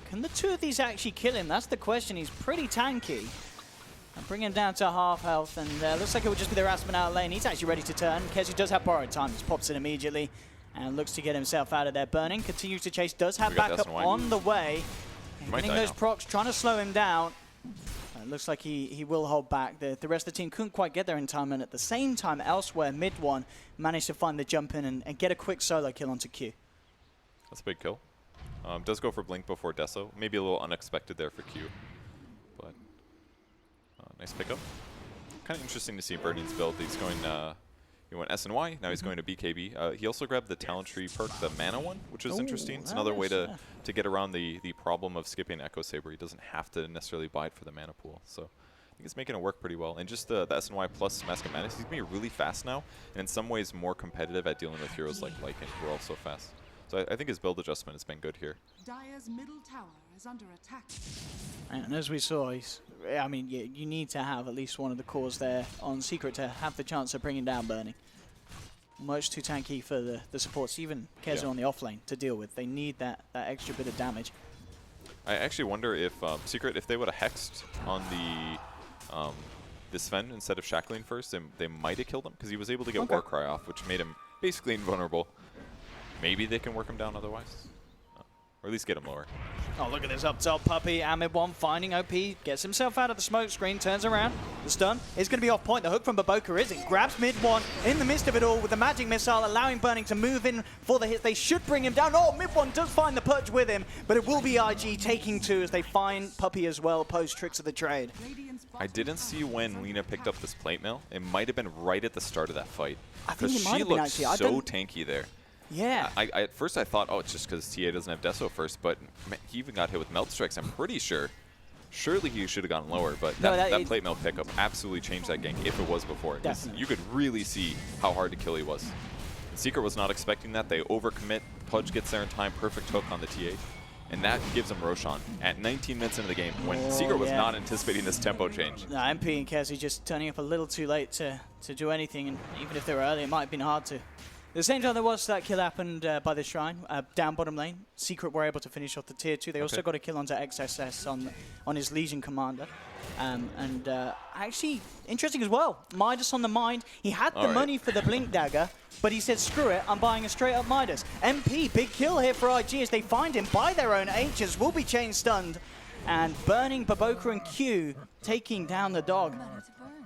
[SPEAKER 5] Can the two of these actually kill him? That's the question. He's pretty tanky. And bring him down to half health, and looks like it would just be the Rasmus out lane. He's actually ready to turn. Kezu does have borrowed time, just pops in immediately and looks to get himself out of there. Burning continues to chase, does have backup on the way. And getting those procs, trying to slow him down. It looks like he will hold back. The rest of the team couldn't quite get there in time, and at the same time, elsewhere, mid one managed to find the jump in and get a quick solo kill onto Q.
[SPEAKER 6] That's a big kill. Does go for Blink before Deso. Maybe a little unexpected there for Q. But nice pickup. Kind of interesting to see Burning's build. He's going, he went S and Y, now he's going to BKB. He also grabbed the Talent Tree perk, the mana one, which is interesting. It's another way to get around the problem of skipping Echo Saber. He doesn't have to necessarily buy it for the mana pool. So I think it's making it work pretty well. And just the S and Y plus Mask of Madness, he's going to be really fast now, and in some ways more competitive at dealing with heroes like Lycan, who are also fast. So I think his build adjustment has been good here.
[SPEAKER 7] Dire's middle tower is under attack.
[SPEAKER 5] And as we saw, I mean, you need to have at least one of the cores there on Secret to have the chance of bringing down Burning. Much too tanky for the supports, even Kezu on the offlane to deal with. They need that extra bit of damage.
[SPEAKER 6] I actually wonder if Secret, if they would have hexed on the Sven instead of shackling first, they might have killed him because he was able to get Warcry off, which made him basically invulnerable. Maybe they can work him down otherwise. Or at least get him lower.
[SPEAKER 5] Oh, look at this up top Puppey. Amid one finding OP, gets himself out of the smoke screen, turns around. The stun is going to be off point. The hook from Baboka isn't. Grabs mid one in the midst of it all with the magic missile, allowing Burning to move in for the hits. They should bring him down. Oh, mid one does find the Pudge with him, but it will be IG taking two as they find Puppey as well, post Tricks of the Trade.
[SPEAKER 6] I didn't see when Lina picked up this plate mail. It might have been right at the start of that fight.
[SPEAKER 5] I think it might
[SPEAKER 6] she
[SPEAKER 5] have been
[SPEAKER 6] looked
[SPEAKER 5] actually.
[SPEAKER 6] so tanky there.
[SPEAKER 5] Yeah.
[SPEAKER 6] At first I thought, oh, it's just because TA doesn't have Deso first, but he even got hit with Melt Strikes, I'm pretty sure. Surely he should have gone lower, but that plate mail pickup absolutely changed that gank if it was before. You could really see how hard to kill he was. Secret was not expecting that. They overcommit. Pudge gets there in time. Perfect hook on the TA. And that gives him Roshan at 19 minutes into the game when Secret was not anticipating this tempo change.
[SPEAKER 5] No, MP and Kezu just turning up a little too late to do anything, and even if they were early, it might have been hard to. At the same time there was that kill happened by the Shrine, down bottom lane. Secret were able to finish off the tier 2. They also got a kill onto XSS on his Legion commander. Actually, interesting as well, Midas on the mind. He had the money for the Blink Dagger, but he said, screw it, I'm buying a straight up Midas. MP, big kill here for IG as they find him by their own H's, will be chain stunned. And Burning, Baboka and Q taking down the dog.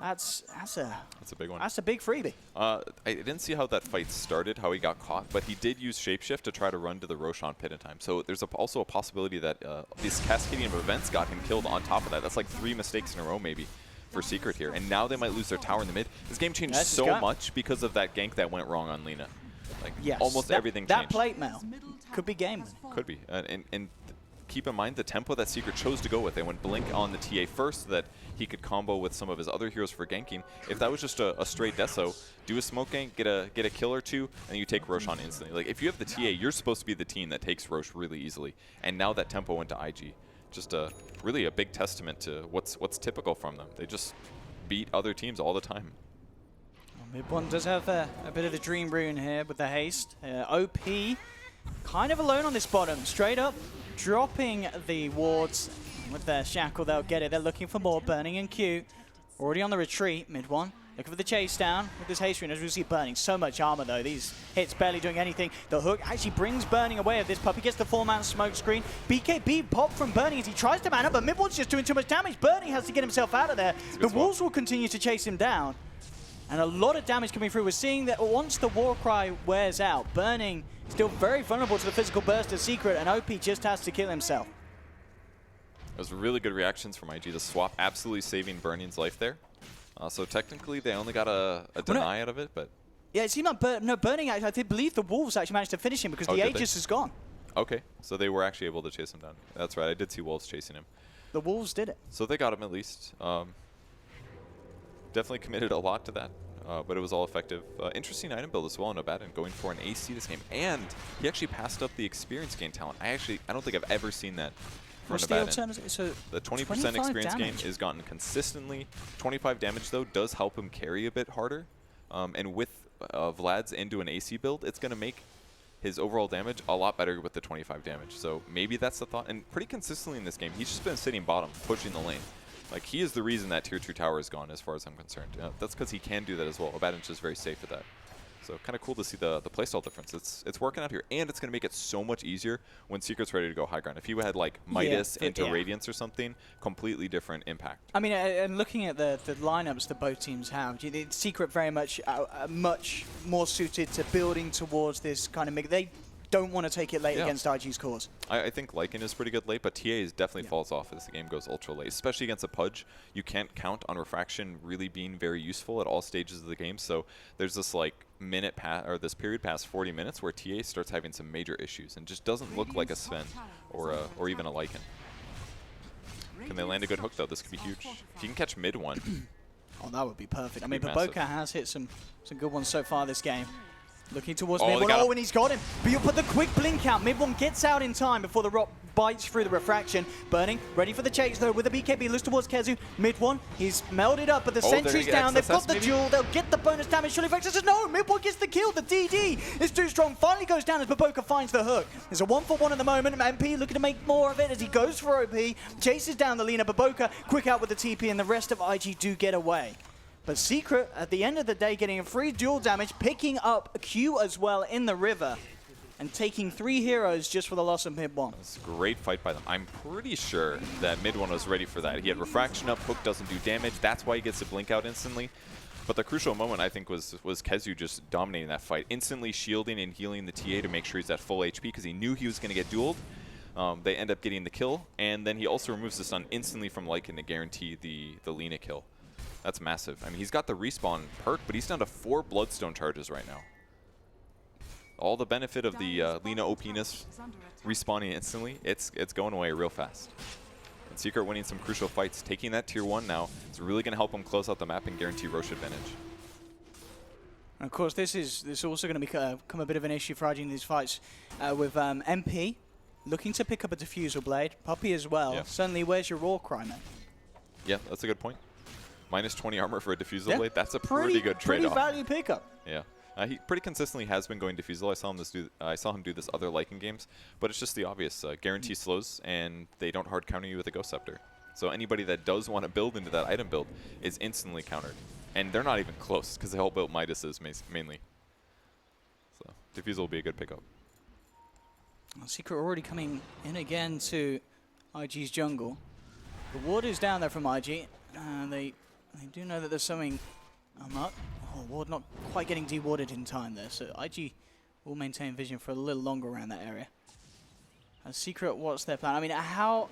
[SPEAKER 5] That's
[SPEAKER 6] a big one.
[SPEAKER 5] That's a big freebie.
[SPEAKER 6] I didn't see how that fight started, how he got caught, but he did use Shapeshift to try to run to the Roshan pit in time. So there's also a possibility that this cascading of events got him killed on top of that. That's like 3 mistakes in a row maybe for Secret here. And now they might lose their tower in the mid. This game changed so much because of that gank that went wrong on Lina. Like almost everything changed.
[SPEAKER 5] That plate mail could be game.
[SPEAKER 6] Could be. And keep in mind the tempo that Secret chose to go with. They went Blink on the TA first so that he could combo with some of his other heroes for ganking. If that was just a straight Deso, do a smoke gank, get a kill or two, and you take Roshan instantly. Like if you have the TA, you're supposed to be the team that takes Rosh really easily. And now that tempo went to IG. Just really a big testament to what's typical from them. They just beat other teams all the time.
[SPEAKER 5] Well, mid one does have a bit of the dream rune here with the haste. OP kind of alone on this bottom, straight up dropping the wards. With their shackle, they'll get it. They're looking for more. Burning and Q already on the retreat. Mid one looking for the chase down with this haste rune. As we see Burning, so much armor though. These hits barely doing anything. The hook actually brings Burning away of this Puppey. Gets the 4-man smoke screen. BKB pop from Burning as he tries to man up, but mid one's just doing too much damage. Burning has to get himself out of there. The wolves will continue to chase him down. And a lot of damage coming through. We're seeing that once the Warcry wears out, Burning still very vulnerable to the physical burst of Secret, and OP just has to kill himself.
[SPEAKER 6] Those were really good reactions from IG. The swap absolutely saving Burning's life there. So technically they only got a deny out of it, but...
[SPEAKER 5] Yeah, it seemed like Burning, actually, I did believe the Wolves actually managed to finish him because the Aegis is gone.
[SPEAKER 6] Okay, so they were actually able to chase him down. That's right, I did see Wolves chasing him.
[SPEAKER 5] the Wolves did it.
[SPEAKER 6] So they got him at least. Definitely committed a lot to that, but it was all effective. Interesting item build as well in Abaddon, going for an AC this game. And he actually passed up the experience gain talent. I don't think I've ever seen that for an
[SPEAKER 5] What's the
[SPEAKER 6] Abaddon.
[SPEAKER 5] alternative? So
[SPEAKER 6] The 20%
[SPEAKER 5] 25
[SPEAKER 6] experience gain
[SPEAKER 5] damage.
[SPEAKER 6] is gotten consistently. 25 damage, though, does help him carry a bit harder. And with Vlad's into an AC build, it's going to make his overall damage a lot better with the 25 damage. So maybe that's the thought. And pretty consistently in this game, he's just been sitting bottom, pushing the lane. Like, he is the reason that Tier 2 tower is gone, as far as I'm concerned. That's because he can do that as well. Abaddon's just very safe at that. So kind of cool to see the playstyle difference. It's working out here, and it's going to make it so much easier when Secret's ready to go high ground. If he had, like, Midas into Radiance or something, completely different impact.
[SPEAKER 5] I mean, and looking at the lineups that both teams have, Secret very much much more suited to building towards this kind of mix. They don't want to take it late against IG's cause.
[SPEAKER 6] I think Lycan is pretty good late, but TA is definitely falls off as the game goes ultra late, especially against a Pudge. You can't count on Refraction really being very useful at all stages of the game, so there's this like this period past 40 minutes where TA starts having some major issues and just doesn't look like a Sven or even a Lycan. Can they land a good hook though? This could be huge. If you can catch mid one.
[SPEAKER 5] Oh, that would be perfect. I mean,
[SPEAKER 6] massive.
[SPEAKER 5] Baboka has hit some good ones so far this game. Looking towards
[SPEAKER 6] Oh,
[SPEAKER 5] mid
[SPEAKER 6] they
[SPEAKER 5] one.
[SPEAKER 6] got
[SPEAKER 5] Oh,
[SPEAKER 6] him.
[SPEAKER 5] and he's got him. But you put the quick blink out. Mid one gets out in time before the rock bites through the refraction. Burning, ready for the chase though with the BKB. Looks towards Kezu. Mid one, he's melded up, but the
[SPEAKER 6] Oh, they're
[SPEAKER 5] sentry's
[SPEAKER 6] gonna get
[SPEAKER 5] down. They've got
[SPEAKER 6] XSS
[SPEAKER 5] the
[SPEAKER 6] maybe?
[SPEAKER 5] duel. They'll get the bonus damage. Surely Vexus says no. Mid one gets the kill. The DD is too strong. Finally goes down as Baboka finds the hook. There's a 1-for-1 at the moment. MP looking to make more of it as he goes for OP. Chases down the Lina. Baboka quick out with the TP, and the rest of IG do get away. But Secret, at the end of the day, getting a free dual damage, picking up Q as well in the river, and taking 3 heroes just for the loss of mid one.
[SPEAKER 6] It's a great fight by them. I'm pretty sure that mid one was ready for that. He had Refraction up, hook doesn't do damage. That's why he gets to blink out instantly. But the crucial moment, I think, was Kezu just dominating that fight, instantly shielding and healing the TA to make sure he's at full HP because he knew he was going to get dueled. They end up getting the kill, and then he also removes the stun instantly from Lycan to guarantee the Lina kill. That's massive. I mean, he's got the respawn perk, but he's down to 4 Bloodstone charges right now. All the benefit of the Lina OP-ness respawning instantly, it's going away real fast. And Secret winning some crucial fights, taking that tier 1 now, is really going to help him close out the map and guarantee Roche advantage.
[SPEAKER 5] And of course, this is also going to become a bit of an issue for IG in these fights with MP looking to pick up a Diffusal Blade, Puppy as well.
[SPEAKER 6] Yeah.
[SPEAKER 5] Suddenly, where's your Raw Cry, man?
[SPEAKER 6] Yeah, that's a good point. Minus 20 armor for a Diffusal Blade, that's a pretty good
[SPEAKER 5] Pretty
[SPEAKER 6] trade-off.
[SPEAKER 5] value pickup.
[SPEAKER 6] Yeah. He pretty consistently has been going Diffusal. I saw him do this other Lycan games, but it's just the obvious. Guarantee slows, and they don't hard counter you with a Ghost Scepter. So anybody that does want to build into that item build is instantly countered. And they're not even close, because they all built Midases mainly. So Diffusal will be a good pickup.
[SPEAKER 5] Well, Secret already coming in again to IG's jungle. The ward is down there from IG. They do know that there's something up. Oh, ward not quite getting dewarded in time there, so IG will maintain vision for a little longer around that area. Secret, what's their plan? I mean, how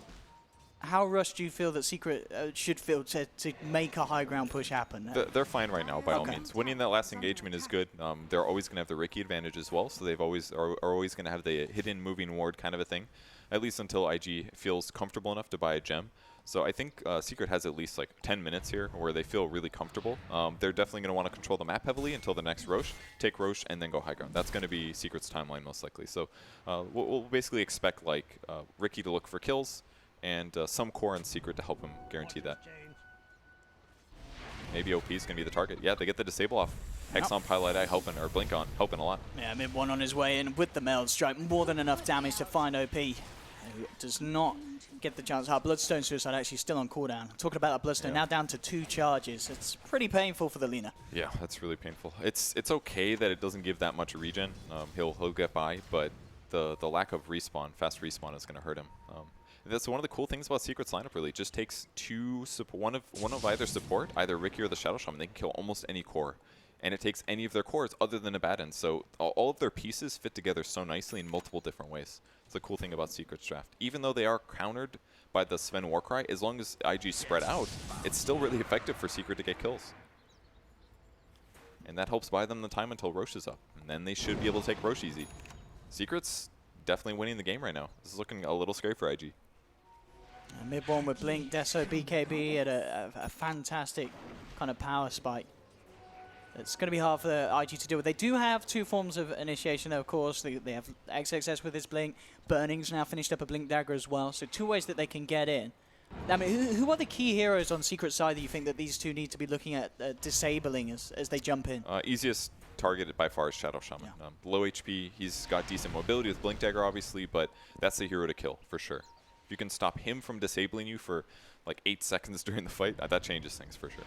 [SPEAKER 5] rushed do you feel that Secret should feel to make a high ground push happen?
[SPEAKER 6] They're fine right now, by all means. Winning that last engagement is good. They're always going to have the Ricky advantage as well, so they've always are always going to have the hidden moving ward kind of a thing, at least until IG feels comfortable enough to buy a gem. So I think Secret has at least like 10 minutes here where they feel really comfortable. They're definitely going to want to control the map heavily until the next Roche, take Roche, and then go high ground. That's going to be Secret's timeline most likely. So we'll basically expect like Ricky to look for kills and some core and Secret to help him guarantee that. Maybe OP is going to be the target. Yeah, they get the disable off. Hex on Pilot Eye helping, or Blink on, helping a lot.
[SPEAKER 5] Yeah, mid one on his way in with the meld strike. More than enough damage to find OP, who does not get the chance. Bloodstone Suicide actually still on cooldown. Talking about that Bloodstone, now down to 2 charges. It's pretty painful for the Lina.
[SPEAKER 6] Yeah, that's really painful. It's okay that it doesn't give that much regen. He'll get by, but the lack of fast respawn is going to hurt him. That's one of the cool things about Secret's lineup. Really, it just takes one of either support, either Ricky or the Shadow Shaman. They can kill almost any core, and it takes any of their cores other than Abaddon. So all of their pieces fit together so nicely in multiple different ways. It's the cool thing about Secret's draft. Even though they are countered by the Sven Warcry, as long as IG spread out, it's still really effective for Secret to get kills. And that helps buy them the time until Roche is up. And then they should be able to take Roche easy. Secret's definitely winning the game right now. This is looking a little scary for IG.
[SPEAKER 5] Mid one with Blink, Deso, BKB at a fantastic kind of power spike. It's going to be hard for the IG to deal with. They do have 2 forms of initiation, though, of course. They have XXS with his Blink. Burning's now finished up a Blink Dagger as well. So 2 ways that they can get in. I mean, who are the key heroes on Secret side that you think that these two need to be looking at disabling as they jump in?
[SPEAKER 6] Easiest target by far is Shadow Shaman.
[SPEAKER 5] Yeah.
[SPEAKER 6] Low HP, he's got decent mobility with Blink Dagger, obviously, but that's the hero to kill, for sure. If you can stop him from disabling you for like 8 seconds during the fight, that changes things, for sure.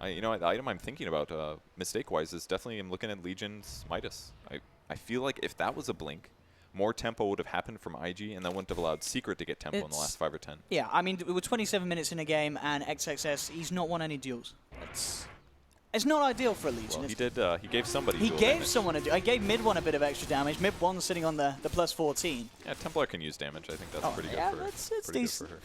[SPEAKER 6] You know, the item I'm thinking about, mistake-wise, is definitely I'm looking at Legion's Midas. I feel like if that was a Blink, more tempo would have happened from IG, and that wouldn't have allowed Secret to get tempo in the last 5 or 10.
[SPEAKER 5] Yeah, I mean, we were 27 minutes in a game, and XXS, he's not won any duels. It's not ideal for a Legion.
[SPEAKER 6] Well, he did. He gave somebody.
[SPEAKER 5] He
[SPEAKER 6] dual
[SPEAKER 5] gave
[SPEAKER 6] damage.
[SPEAKER 5] someone I gave mid one a bit of extra damage. Mid one sitting on the plus 14.
[SPEAKER 6] Yeah, Templar can use damage. I think that's pretty good
[SPEAKER 5] yeah,
[SPEAKER 6] for her.
[SPEAKER 5] it's
[SPEAKER 6] Pretty good
[SPEAKER 5] decent.
[SPEAKER 6] for her.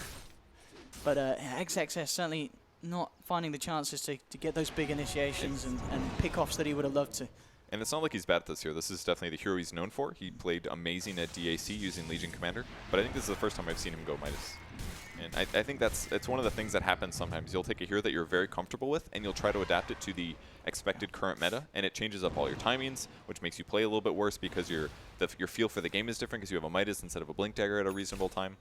[SPEAKER 5] But XXS certainly not finding the chances to get those big initiations and pick-offs that he would have loved to.
[SPEAKER 6] And it's not like he's bad at this here. This is definitely the hero he's known for. He played amazing at DAC using Legion Commander, but I think this is the first time I've seen him go Midas. And I think it's one of the things that happens sometimes. You'll take a hero that you're very comfortable with, and you'll try to adapt it to the expected current meta, and it changes up all your timings, which makes you play a little bit worse because your feel for the game is different because you have a Midas instead of a Blink Dagger at a reasonable time.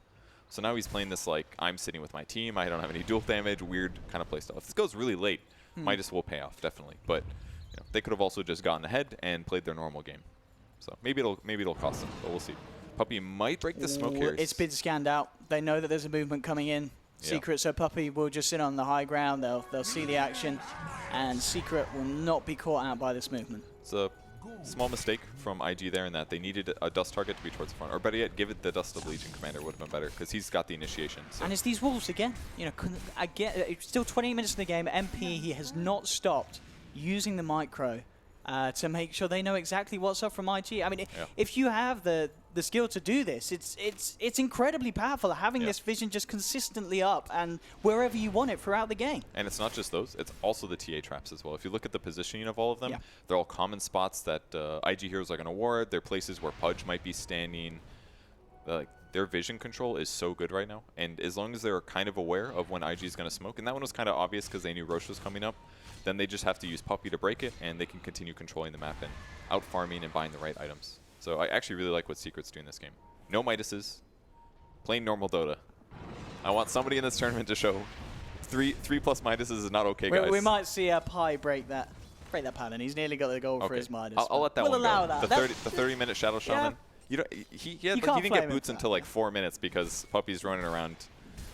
[SPEAKER 6] So now he's playing this like, I'm sitting with my team, I don't have any dual damage, weird kind of playstyle. If this goes really late, Midas will pay off, definitely. But you know, they could have also just gotten ahead and played their normal game. So maybe it'll cost them, but we'll see. Puppey might break the smoke here.
[SPEAKER 5] It's been scanned out. They know that there's a movement coming in. Secret, so Puppey will just sit on the high ground. They'll see the action, and Secret will not be caught out by this movement.
[SPEAKER 6] It's a small mistake from IG there in that they needed a dust target to be towards the front. Or better yet, give it the dust of Legion Commander would have been better, because he's got the initiation. So.
[SPEAKER 5] And it's these Wolves again. You know, it's still 20 minutes in the game. MP, he has not stopped using the micro to make sure they know exactly what's up from IG. I mean, if you have the skill to do this, it's incredibly powerful, having this vision just consistently up and wherever you want it throughout the game.
[SPEAKER 6] And it's not just those, it's also the TA traps as well. If you look at the positioning of all of them, they're all common spots that IG heroes are going to ward. They're places where Pudge might be standing. Their vision control is so good right now, and as long as they're kind of aware of when IG is going to smoke, and that one was kind of obvious because they knew Roche was coming up, then they just have to use Puppey to break it, and they can continue controlling the map and out-farming and buying the right items. So I actually really like what Secret's doing this game. No Midases, playing normal Dota. I want somebody in this tournament to show 3+ Midases is not okay, guys.
[SPEAKER 5] We might see Pi break that pattern. He's nearly got the goal for his Midas.
[SPEAKER 6] I'll let that
[SPEAKER 5] we'll
[SPEAKER 6] one
[SPEAKER 5] allow
[SPEAKER 6] go.
[SPEAKER 5] That.
[SPEAKER 6] The 30-minute Shadow Shaman. He didn't get boots until like 4 minutes because Puppey's running around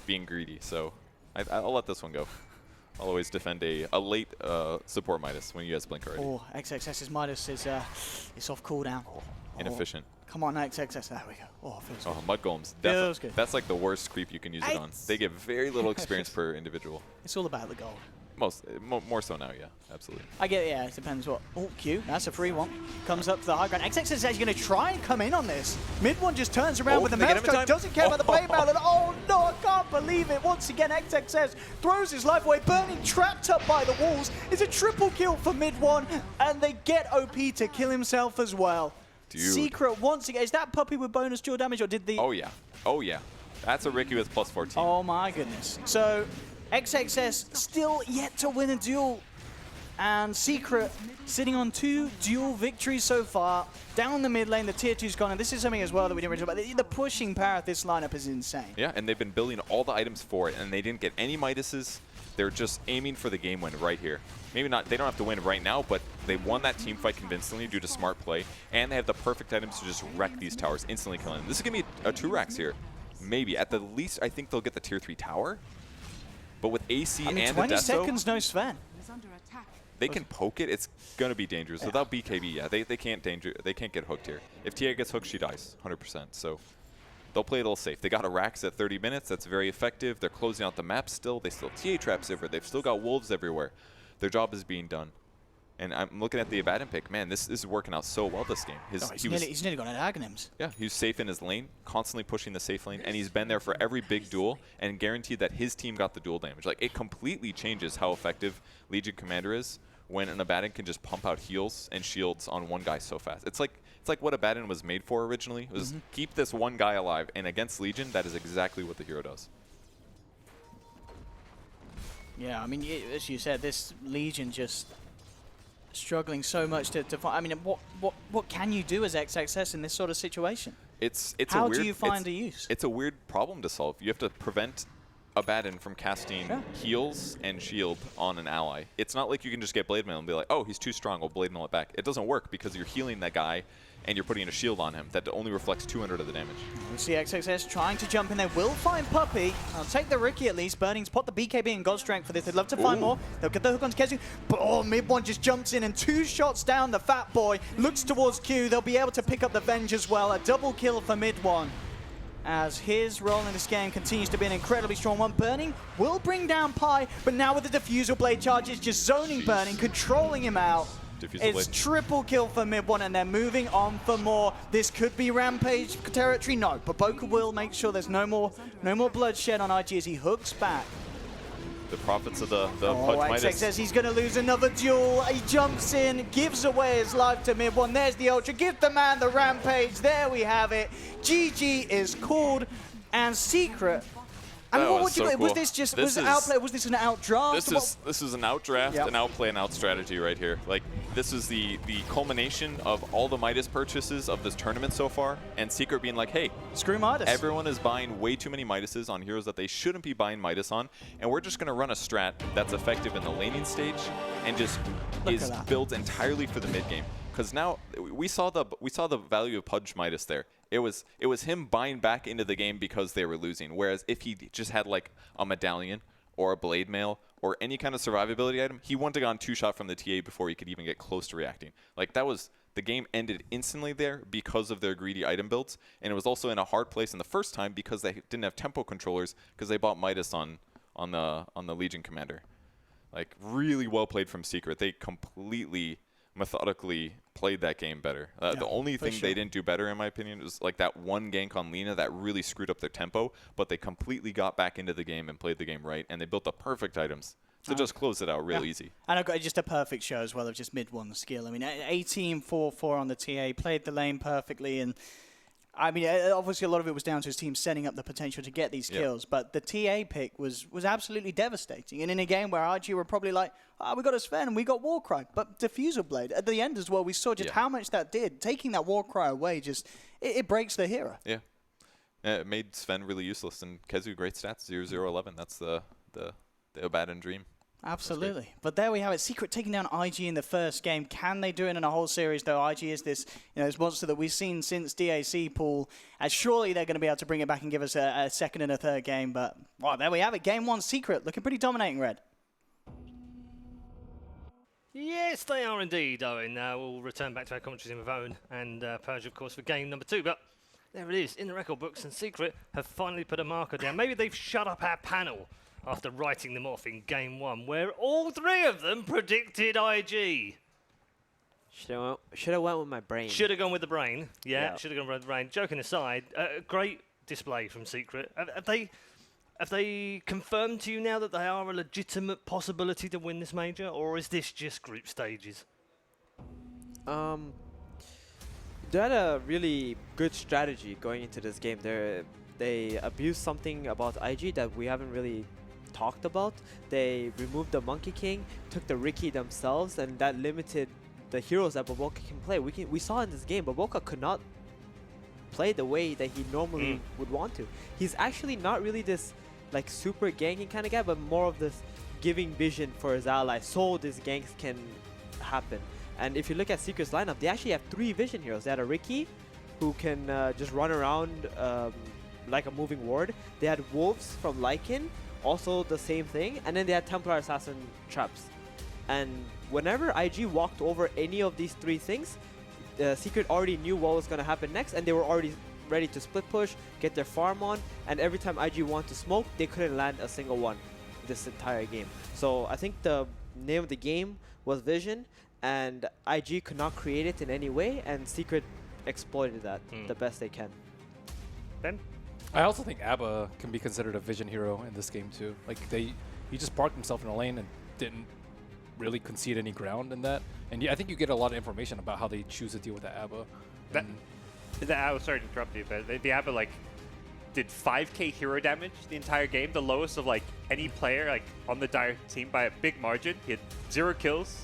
[SPEAKER 6] being greedy. So I'll let this one go. I'll always defend a late support Midas when you guys blink already.
[SPEAKER 5] Oh, XXS's Midas is off cooldown.
[SPEAKER 6] Inefficient.
[SPEAKER 5] Come on, XXS. There we go. Oh, feels good.
[SPEAKER 6] Mud Golems.
[SPEAKER 5] Feels good.
[SPEAKER 6] That's like the worst creep you can use it on. They get very little experience per individual.
[SPEAKER 5] It's all about the gold.
[SPEAKER 6] More so now, yeah. Absolutely.
[SPEAKER 5] I get it, it depends what. Oh, Q, that's a free one. Comes up to the high ground. XXS is actually going to try and come in on this. Mid one just turns around with the mouse code, doesn't care about the play ballot. Oh no, I can't believe it. Once again, XXS throws his life away. Burning trapped up by the walls. It's a triple kill for mid one, and they get OP to kill himself as well.
[SPEAKER 6] Dude.
[SPEAKER 5] Secret once again. Is that Puppey with bonus dual damage, or did the...
[SPEAKER 6] Oh yeah. That's a Ricky with plus 14.
[SPEAKER 5] Oh my goodness. So XXS still yet to win a duel, and Secret sitting on 2 duel victories so far. Down the mid lane, the tier 2's gone, and this is something as well that we didn't really talk about. The pushing power of this lineup is insane.
[SPEAKER 6] Yeah, and they've been building all the items for it, and they didn't get any Midases. They're just aiming for the game win right here. Maybe not, they don't have to win right now, but they won that team fight convincingly due to smart play, and they have the perfect items to just wreck these towers, instantly killing them. This is going to be a 2-Rax here. Maybe. At the least, I think they'll get the tier 3 tower. But with AC and the
[SPEAKER 5] 20
[SPEAKER 6] Deso,
[SPEAKER 5] seconds, no Sven.
[SPEAKER 6] they can poke it. It's going to be dangerous. Without BKB, they can't get hooked here. If Tia gets hooked, she dies, 100%. So they'll play it a little safe. They got a Rax at 30 minutes. That's very effective. They're closing out the map still. They still have TA traps everywhere. They've still got wolves everywhere. Their job is being done. And I'm looking at the Abaddon pick. Man, this is working out so well this game.
[SPEAKER 5] He's nearly got an Aghanims.
[SPEAKER 6] Yeah, he was safe in his lane, constantly pushing the safe lane, and he's been there for every big duel and guaranteed that his team got the duel damage. Like, it completely changes how effective Legion Commander is when an Abaddon can just pump out heals and shields on one guy so fast. It's like what Abaddon was made for originally. It was keep this one guy alive, and against Legion, that is exactly what the hero does.
[SPEAKER 5] Yeah, I mean, as you said, this Legion just struggling so much to find. I mean, what can you do as XXS in this sort of situation?
[SPEAKER 6] It's
[SPEAKER 5] How
[SPEAKER 6] a weird,
[SPEAKER 5] do you find a use?
[SPEAKER 6] It's a weird problem to solve. You have to prevent Abaddon from casting heals and shield on an ally. It's not like you can just get Blade Mail and be like, oh, he's too strong, we'll Blade Mail it back. It doesn't work because you're healing that guy and you're putting a shield on him that only reflects 200 of the damage.
[SPEAKER 5] We see XXS trying to jump in there. Will find Puppey. I'll take the Ricky at least. Burning spot the BKB and God Strength for this. They'd love to find more. They'll get the hook on Kezu. But oh, mid one just jumps in and 2 shots down. The Fat Boy looks towards Q. They'll be able to pick up the Venge as well. A double kill for mid one, as his role in this game continues to be an incredibly strong one. Burning will bring down Pi, but now with the Diffusal Blade charges, just zoning Burning, controlling him out. It's triple kill for mid one, and they're moving on for more. This could be Rampage territory. No, but Boca will make sure there's no more bloodshed on IG as he hooks back.
[SPEAKER 6] The profits of the
[SPEAKER 5] Oh,
[SPEAKER 6] Pudge
[SPEAKER 5] XX
[SPEAKER 6] Midas.
[SPEAKER 5] says he's going to lose another duel. He jumps in, gives away his life to mid one. There's the Ultra. Give the man the Rampage. There we have it. GG is called, and Secret. I mean, what would you? Was this just was it outplay? Was this an outdraft?
[SPEAKER 6] This is an outdraft, an outplay, and out strategy right here. Like, this is the culmination of all the Midas purchases of this tournament so far, and Secret being like, hey,
[SPEAKER 5] screw Midas.
[SPEAKER 6] Everyone is buying way too many Midases on heroes that they shouldn't be buying Midas on, and we're just going to run a strat that's effective in the laning stage and just is built entirely for the mid game. Because now we saw the value of Pudge Midas there. It was him buying back into the game because they were losing. Whereas if he just had like a medallion or a blade mail or any kind of survivability item, he wouldn't have gone 2-shot from the TA before he could even get close to reacting. Like, that was the game ended instantly there because of their greedy item builds, and it was also in a hard place in the first time because they didn't have tempo controllers because they bought Midas on the Legion Commander. Like, really well played from Secret. They completely methodically played that game better. The only thing they didn't do better, in my opinion, was like that one gank on Lina that really screwed up their tempo, but they completely got back into the game and played the game right, and they built the perfect items to just close it out real easy.
[SPEAKER 5] And I've got just a perfect show as well of just mid one skill. I mean, 18-4-4 on the TA, played the lane perfectly, and I mean, obviously a lot of it was down to his team setting up the potential to get these kills, but the TA pick was absolutely devastating. And in a game where IG were probably like, we got a Sven and we got Warcry, but Diffusal Blade at the end as well, we saw just how much that did. Taking that Warcry away, just it breaks the hero.
[SPEAKER 6] Yeah, it made Sven really useless, and Kezu, great stats, 0-0-11. That's the Abaddon dream.
[SPEAKER 5] Absolutely. But there we have it. Secret taking down IG in the first game. Can they do it in a whole series, though? IG is this, this monster that we've seen since DAC pool. And surely they're going to be able to bring it back and give us a second and a third game. But, well, there we have it. Game 1, Secret, looking pretty dominating, Red.
[SPEAKER 2] Yes, they are indeed, Owen. We'll return back to our commentaries in with Owen and Purge, of course, for game number 2. But there it is, in the record books, and Secret have finally put a marker down. Maybe they've shut up our panel after writing them off in game 1, where all 3 of them predicted IG.
[SPEAKER 3] Should have went with my brain.
[SPEAKER 2] Should have gone with the brain. Yeah, should have gone with the brain. Joking aside, great display from Secret. Have they confirmed to you now that they are a legitimate possibility to win this major, or is this just group stages?
[SPEAKER 3] They had a really good strategy going into this game. They abused something about IG that we haven't really talked about. They removed the Monkey King, took the Ricky themselves, and that limited the heroes that Baboka can play. We saw in this game, Baboka could not play the way that he normally would want to. He's actually not really this like super ganking kind of guy, but more of this giving vision for his allies so these ganks can happen. And if you look at Secret's lineup, they actually have 3 vision heroes. They had a Ricky who can just run around like a moving ward. They had Wolves from Lycan, also the same thing, and then they had Templar Assassin traps. And whenever IG walked over any of these 3 things, Secret already knew what was going to happen next, and they were already ready to split push, get their farm on, and every time IG wanted to smoke, they couldn't land a single one this entire game. So I think the name of the game was Vision, and IG could not create it in any way, and Secret exploited that the best they can.
[SPEAKER 2] Ben?
[SPEAKER 4] I also think Abba can be considered a vision hero in this game too. Like he just parked himself in a lane and didn't really concede any ground in that. And I think you get a lot of information about how they choose to deal with the Abba.
[SPEAKER 1] Sorry to interrupt you, but the Abba like did 5k hero damage the entire game, the lowest of like any player like on the Dire team by a big margin. He had 0 kills,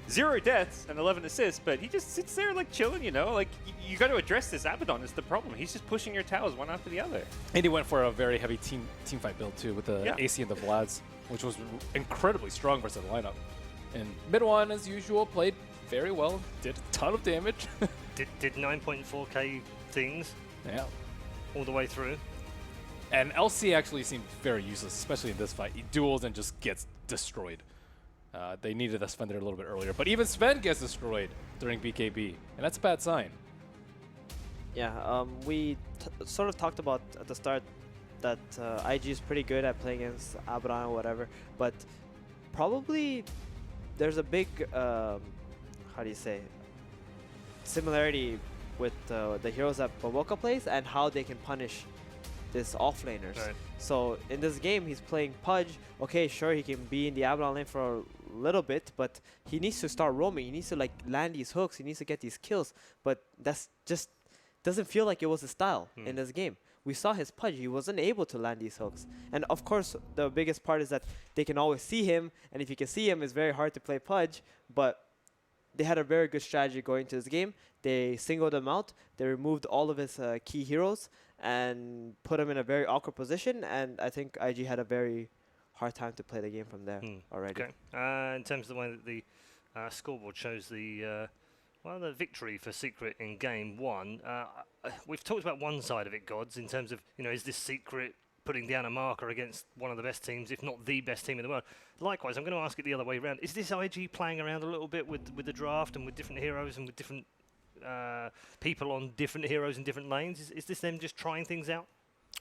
[SPEAKER 1] 0 deaths, and 11 assists, but he just sits there like chilling, you know? Like, you got to address this. Abaddon is the problem. He's just pushing your towers one after the other.
[SPEAKER 4] And he went for a very heavy team fight build too with the AC and the Vlads, which was incredibly strong versus the lineup. And mid one, as usual, played very well, did a ton of damage.
[SPEAKER 2] Did 9.4k things
[SPEAKER 4] Yeah.
[SPEAKER 2] all the way through.
[SPEAKER 4] And LC actually seemed very useless, especially in this fight. He duels and just gets destroyed. They needed to Sven there a little bit earlier, but even Sven gets destroyed during BKB, and that's a bad sign.
[SPEAKER 3] Yeah, we sort of talked about at the start that IG is pretty good at playing against Abaddon or whatever, but probably there's a big, how do you say, similarity with the heroes that Baboka plays and how they can punish this offlaners.
[SPEAKER 2] Right.
[SPEAKER 3] So in this game, he's playing Pudge. Okay, sure, he can be in the Abaddon lane for a little bit, but he needs to start roaming. He needs to like land these hooks. He needs to get these kills. But that's just doesn't feel like it was his style in this game. We saw his Pudge. He wasn't able to land these hooks. And of course, the biggest part is that they can always see him. And if you can see him, it's very hard to play Pudge. But they had a very good strategy going to this game. They singled him out. They removed all of his key heroes and put him in a very awkward position. And I think IG had a very hard time to play the game from there already.
[SPEAKER 2] Okay. In terms of the way that the scoreboard shows the the victory for Secret in game 1, we've talked about one side of it, Gods, in terms of, you know, is this Secret putting down a marker against one of the best teams, if not the best team in the world? Likewise, I'm going to ask it the other way around. Is this IG playing around a little bit with the draft and with different heroes and with different people on different heroes in different lanes? Is this them just trying things out?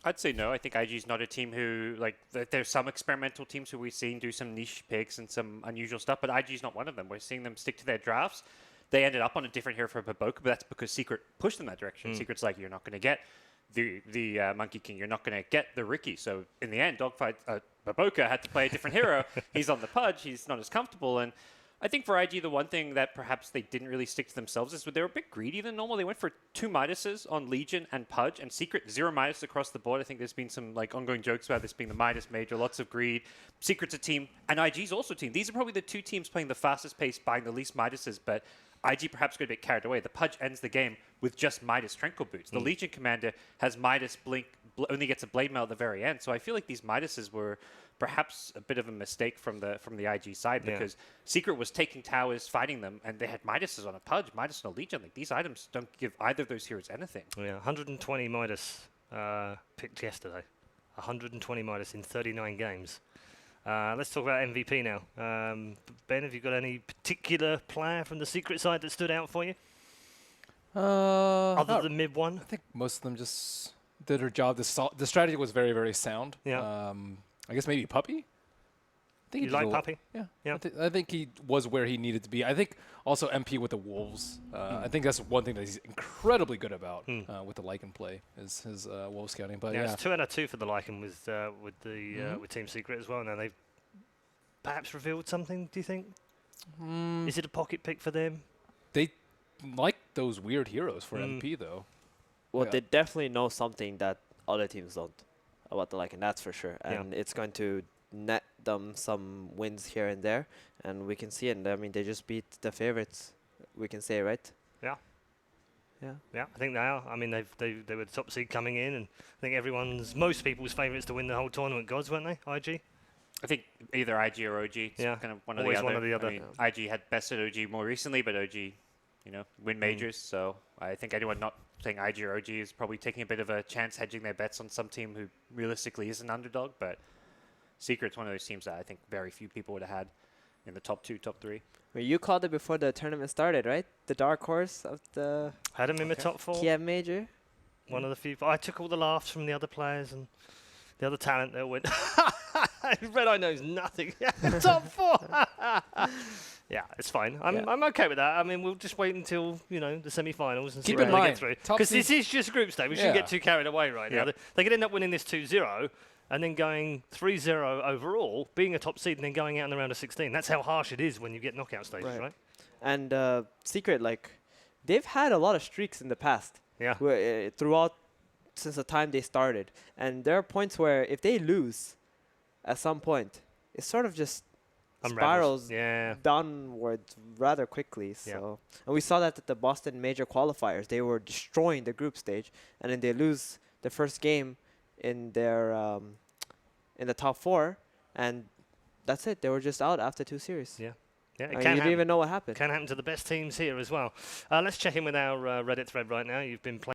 [SPEAKER 1] I'd say no. I think IG's not a team who, like, there's some experimental teams who we've seen do some niche picks and some unusual stuff, but IG's not one of them. We're seeing them stick to their drafts. They ended up on a different hero for Baboka, but that's because Secret pushed them that direction. Secret's like, you're not going to get the Monkey King. You're not going to get the Ricky. So in the end, Dogfight Baboka had to play a different hero. He's on the Pudge. He's not as comfortable. And I think for IG, the one thing that perhaps they didn't really stick to themselves is they were a bit greedy than normal. They went for 2 Midases on Legion and Pudge, and Secret 0 Midas across the board. I think there's been some like ongoing jokes about this being the Midas Major, lots of greed. Secret's a team, and IG's also a team. These are probably the 2 teams playing the fastest pace, buying the least Midases, but IG perhaps got a bit carried away. The Pudge ends the game with just Midas Tranquil Boots. The Legion commander has Midas Blink, only gets a Blade Mail at the very end. So I feel like these Midases were perhaps a bit of a mistake from the IG side, because Secret was taking towers, fighting them, and they had Midases on a Pudge, Midas on a Legion. Like, these items don't give either of those heroes anything. Yeah,
[SPEAKER 2] 120 Midas picked yesterday. 120 Midas in 39 games. Let's talk about MVP now. Ben, have you got any particular player from the Secret side that stood out for you? Other than mid one?
[SPEAKER 4] I think most of them just did their job. The strategy was very, very sound.
[SPEAKER 2] Yeah.
[SPEAKER 4] I guess maybe Puppy? I think
[SPEAKER 2] You like Puppy?
[SPEAKER 4] Yeah.
[SPEAKER 2] Yeah.
[SPEAKER 4] I think he was where he needed to be. I think also MP with the Wolves. I think that's one thing that he's incredibly good about with the Lycan play is his Wolf scouting. But
[SPEAKER 2] yeah, it's 2 out of 2 for the Lycan with Team Secret as well. Now they've perhaps revealed something, do you think? Is it a pocket pick for them?
[SPEAKER 4] They like those weird heroes for MP, though.
[SPEAKER 3] Well, they definitely know something that other teams don't about the Lycan, that's for sure. And it's going to net them some wins here and there. And we can see it. I mean, they just beat the favorites, we can say, right?
[SPEAKER 2] Yeah.
[SPEAKER 3] Yeah.
[SPEAKER 2] Yeah, I think they are. I mean, they were the top seed coming in, and I think most people's favourites to win the whole tournament, Gods, weren't they, IG?
[SPEAKER 1] I think either IG or OG. It's kind of one or the other.
[SPEAKER 2] One or the other.
[SPEAKER 1] I mean, IG had bested OG more recently, but OG, win majors. So I think anyone not saying IG or OG is probably taking a bit of a chance hedging their bets on some team who realistically is an underdog. But Secret's one of those teams that I think very few people would have had in the top 2, top 3.
[SPEAKER 3] Well, you called it before the tournament started, right? The dark horse of the
[SPEAKER 2] Had him in the top 4.
[SPEAKER 3] Kiev Major.
[SPEAKER 2] One of the few. I took all the laughs from the other players and the other talent that went. Red Eye knows nothing. Top 4. Yeah, it's fine. I'm okay with that. I mean, we'll just wait until the semi-finals and see how they get through. Because this is just group stage. We shouldn't get too carried away right now. They could end up winning this 2-0 and then going 3-0 overall, being a top seed, and then going out in the round of 16. That's how harsh it is when you get knockout stages, right?
[SPEAKER 3] And Secret, like, they've had a lot of streaks in the past.
[SPEAKER 2] Yeah.
[SPEAKER 3] Throughout since the time they started. And there are points where if they lose, at some point, it sort of just
[SPEAKER 2] Unravels.
[SPEAKER 3] spirals
[SPEAKER 2] Yeah.
[SPEAKER 3] downwards rather quickly.
[SPEAKER 2] Yeah.
[SPEAKER 3] So, and we saw that at the Boston Major qualifiers. They were destroying the group stage, and then they lose the first game in their in the top 4, and that's it. They were just out after 2 series.
[SPEAKER 2] Yeah. Yeah, it
[SPEAKER 3] And
[SPEAKER 2] can
[SPEAKER 3] you didn't
[SPEAKER 2] happen.
[SPEAKER 3] even know what happened.
[SPEAKER 2] Can happen to the best teams here as well. Let's check in with our Reddit thread right now. You've been playing.